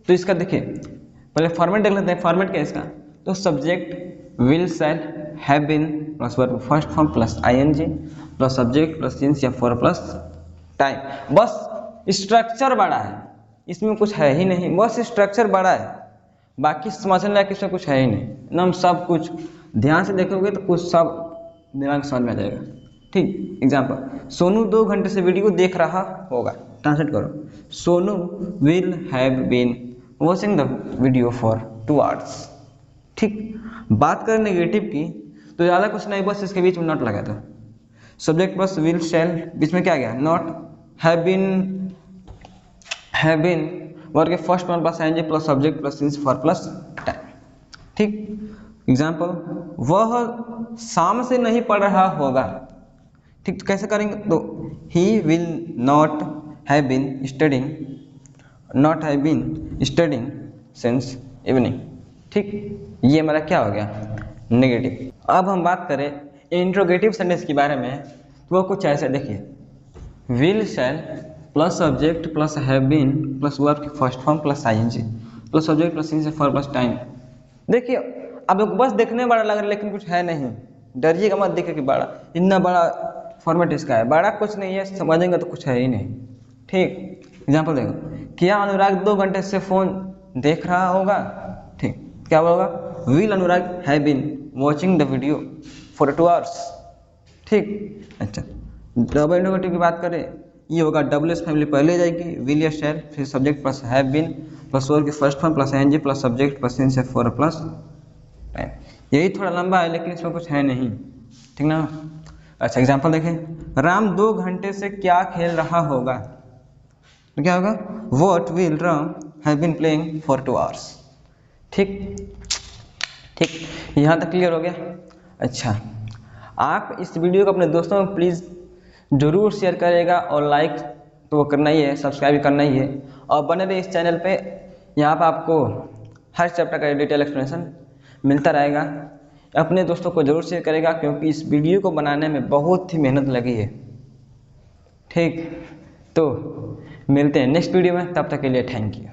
तो इसका देखिए पहले फॉर्मेट देख लेते हैं। फॉर्मेट क्या है इसका, तो subject will shall have been plus verb first form plus ING plus subject plus since या फॉर प्लस टाइम। बस स्ट्रक्चर बड़ा है, इसमें कुछ है ही नहीं, बस स्ट्रक्चर बड़ा है, बाकी समझने लायक इसमें कुछ है ही नहीं। एकदम सब कुछ ध्यान से देखोगे तो कुछ सब दिमाग समझ में आ जाएगा। ठीक, एग्जाम्पल, सोनू 2 घंटे से वीडियो देख रहा होगा। ट्रांसलेट करो, Sonu will have been watching the video for 2 hours. ठीक, बात करें नेगेटिव की तो ज़्यादा कुछ नहीं, बस इसके बीच में नॉट लगा था। सब्जेक्ट प्लस विल शैल, बीच में क्या गया, नॉट, हैव बीन वर्ब के first one plus ING plus subject plus since for plus time. ठीक, एग्जाम्पल, वह शाम से नहीं पढ़ रहा होगा। ठीक, तो कैसे करेंगे, तो he will not have been studying since evening. ठीक, ये हमारा क्या हो गया, नेगेटिव। अब हम बात करें इंट्रोगेटिव सेंटेंस के बारे में, तो वो कुछ ऐसे देखिए, will shall plus subject plus have been plus verb की first form plus ING plus subject plus since for plus time. देखिए अब बस देखने बड़ा लग रहा है लेकिन कुछ है नहीं, डरिएगा मत, देखिए कि बड़ा इतना बड़ा फॉर्मेट इसका है, बड़ा कुछ नहीं है, समझेंगे तो कुछ है ही नहीं। ठीक, एग्जाम्पल देखो, क्या अनुराग 2 घंटे से फोन देख रहा होगा? ठीक, क्या होगा? Will Anurag have been watching the video for 2 hours. ठीक, अच्छा डबल इंटरोगेटिव की बात करें, ये होगा डब्ल्यू एस फैमिली पहले जाएगी, विल या शैल, फिर subject plus have been plus और की first form plus NG plus subject plus since for plus time. यही थोड़ा लंबा है लेकिन इसमें कुछ है नहीं, ठीक ना। अच्छा एग्जाम्पल देखें, राम 2 घंटे से क्या खेल रहा होगा? तो क्या होगा? What will Ram have been playing for 2 hours. ठीक ठीक, यहाँ तक क्लियर हो गया। अच्छा, आप इस वीडियो को अपने दोस्तों में प्लीज़ ज़रूर शेयर करिएगा, और लाइक तो करना ही है, सब्सक्राइब करना ही है, और बने रहिए इस चैनल पे। यहाँ पर आपको हर चैप्टर का डिटेल एक्सप्लेनेशन मिलता रहेगा। अपने दोस्तों को ज़रूर शेयर करेगा, क्योंकि इस वीडियो को बनाने में बहुत ही मेहनत लगी है। ठीक, तो मिलते हैं नेक्स्ट वीडियो में, तब तक के लिए थैंक यू।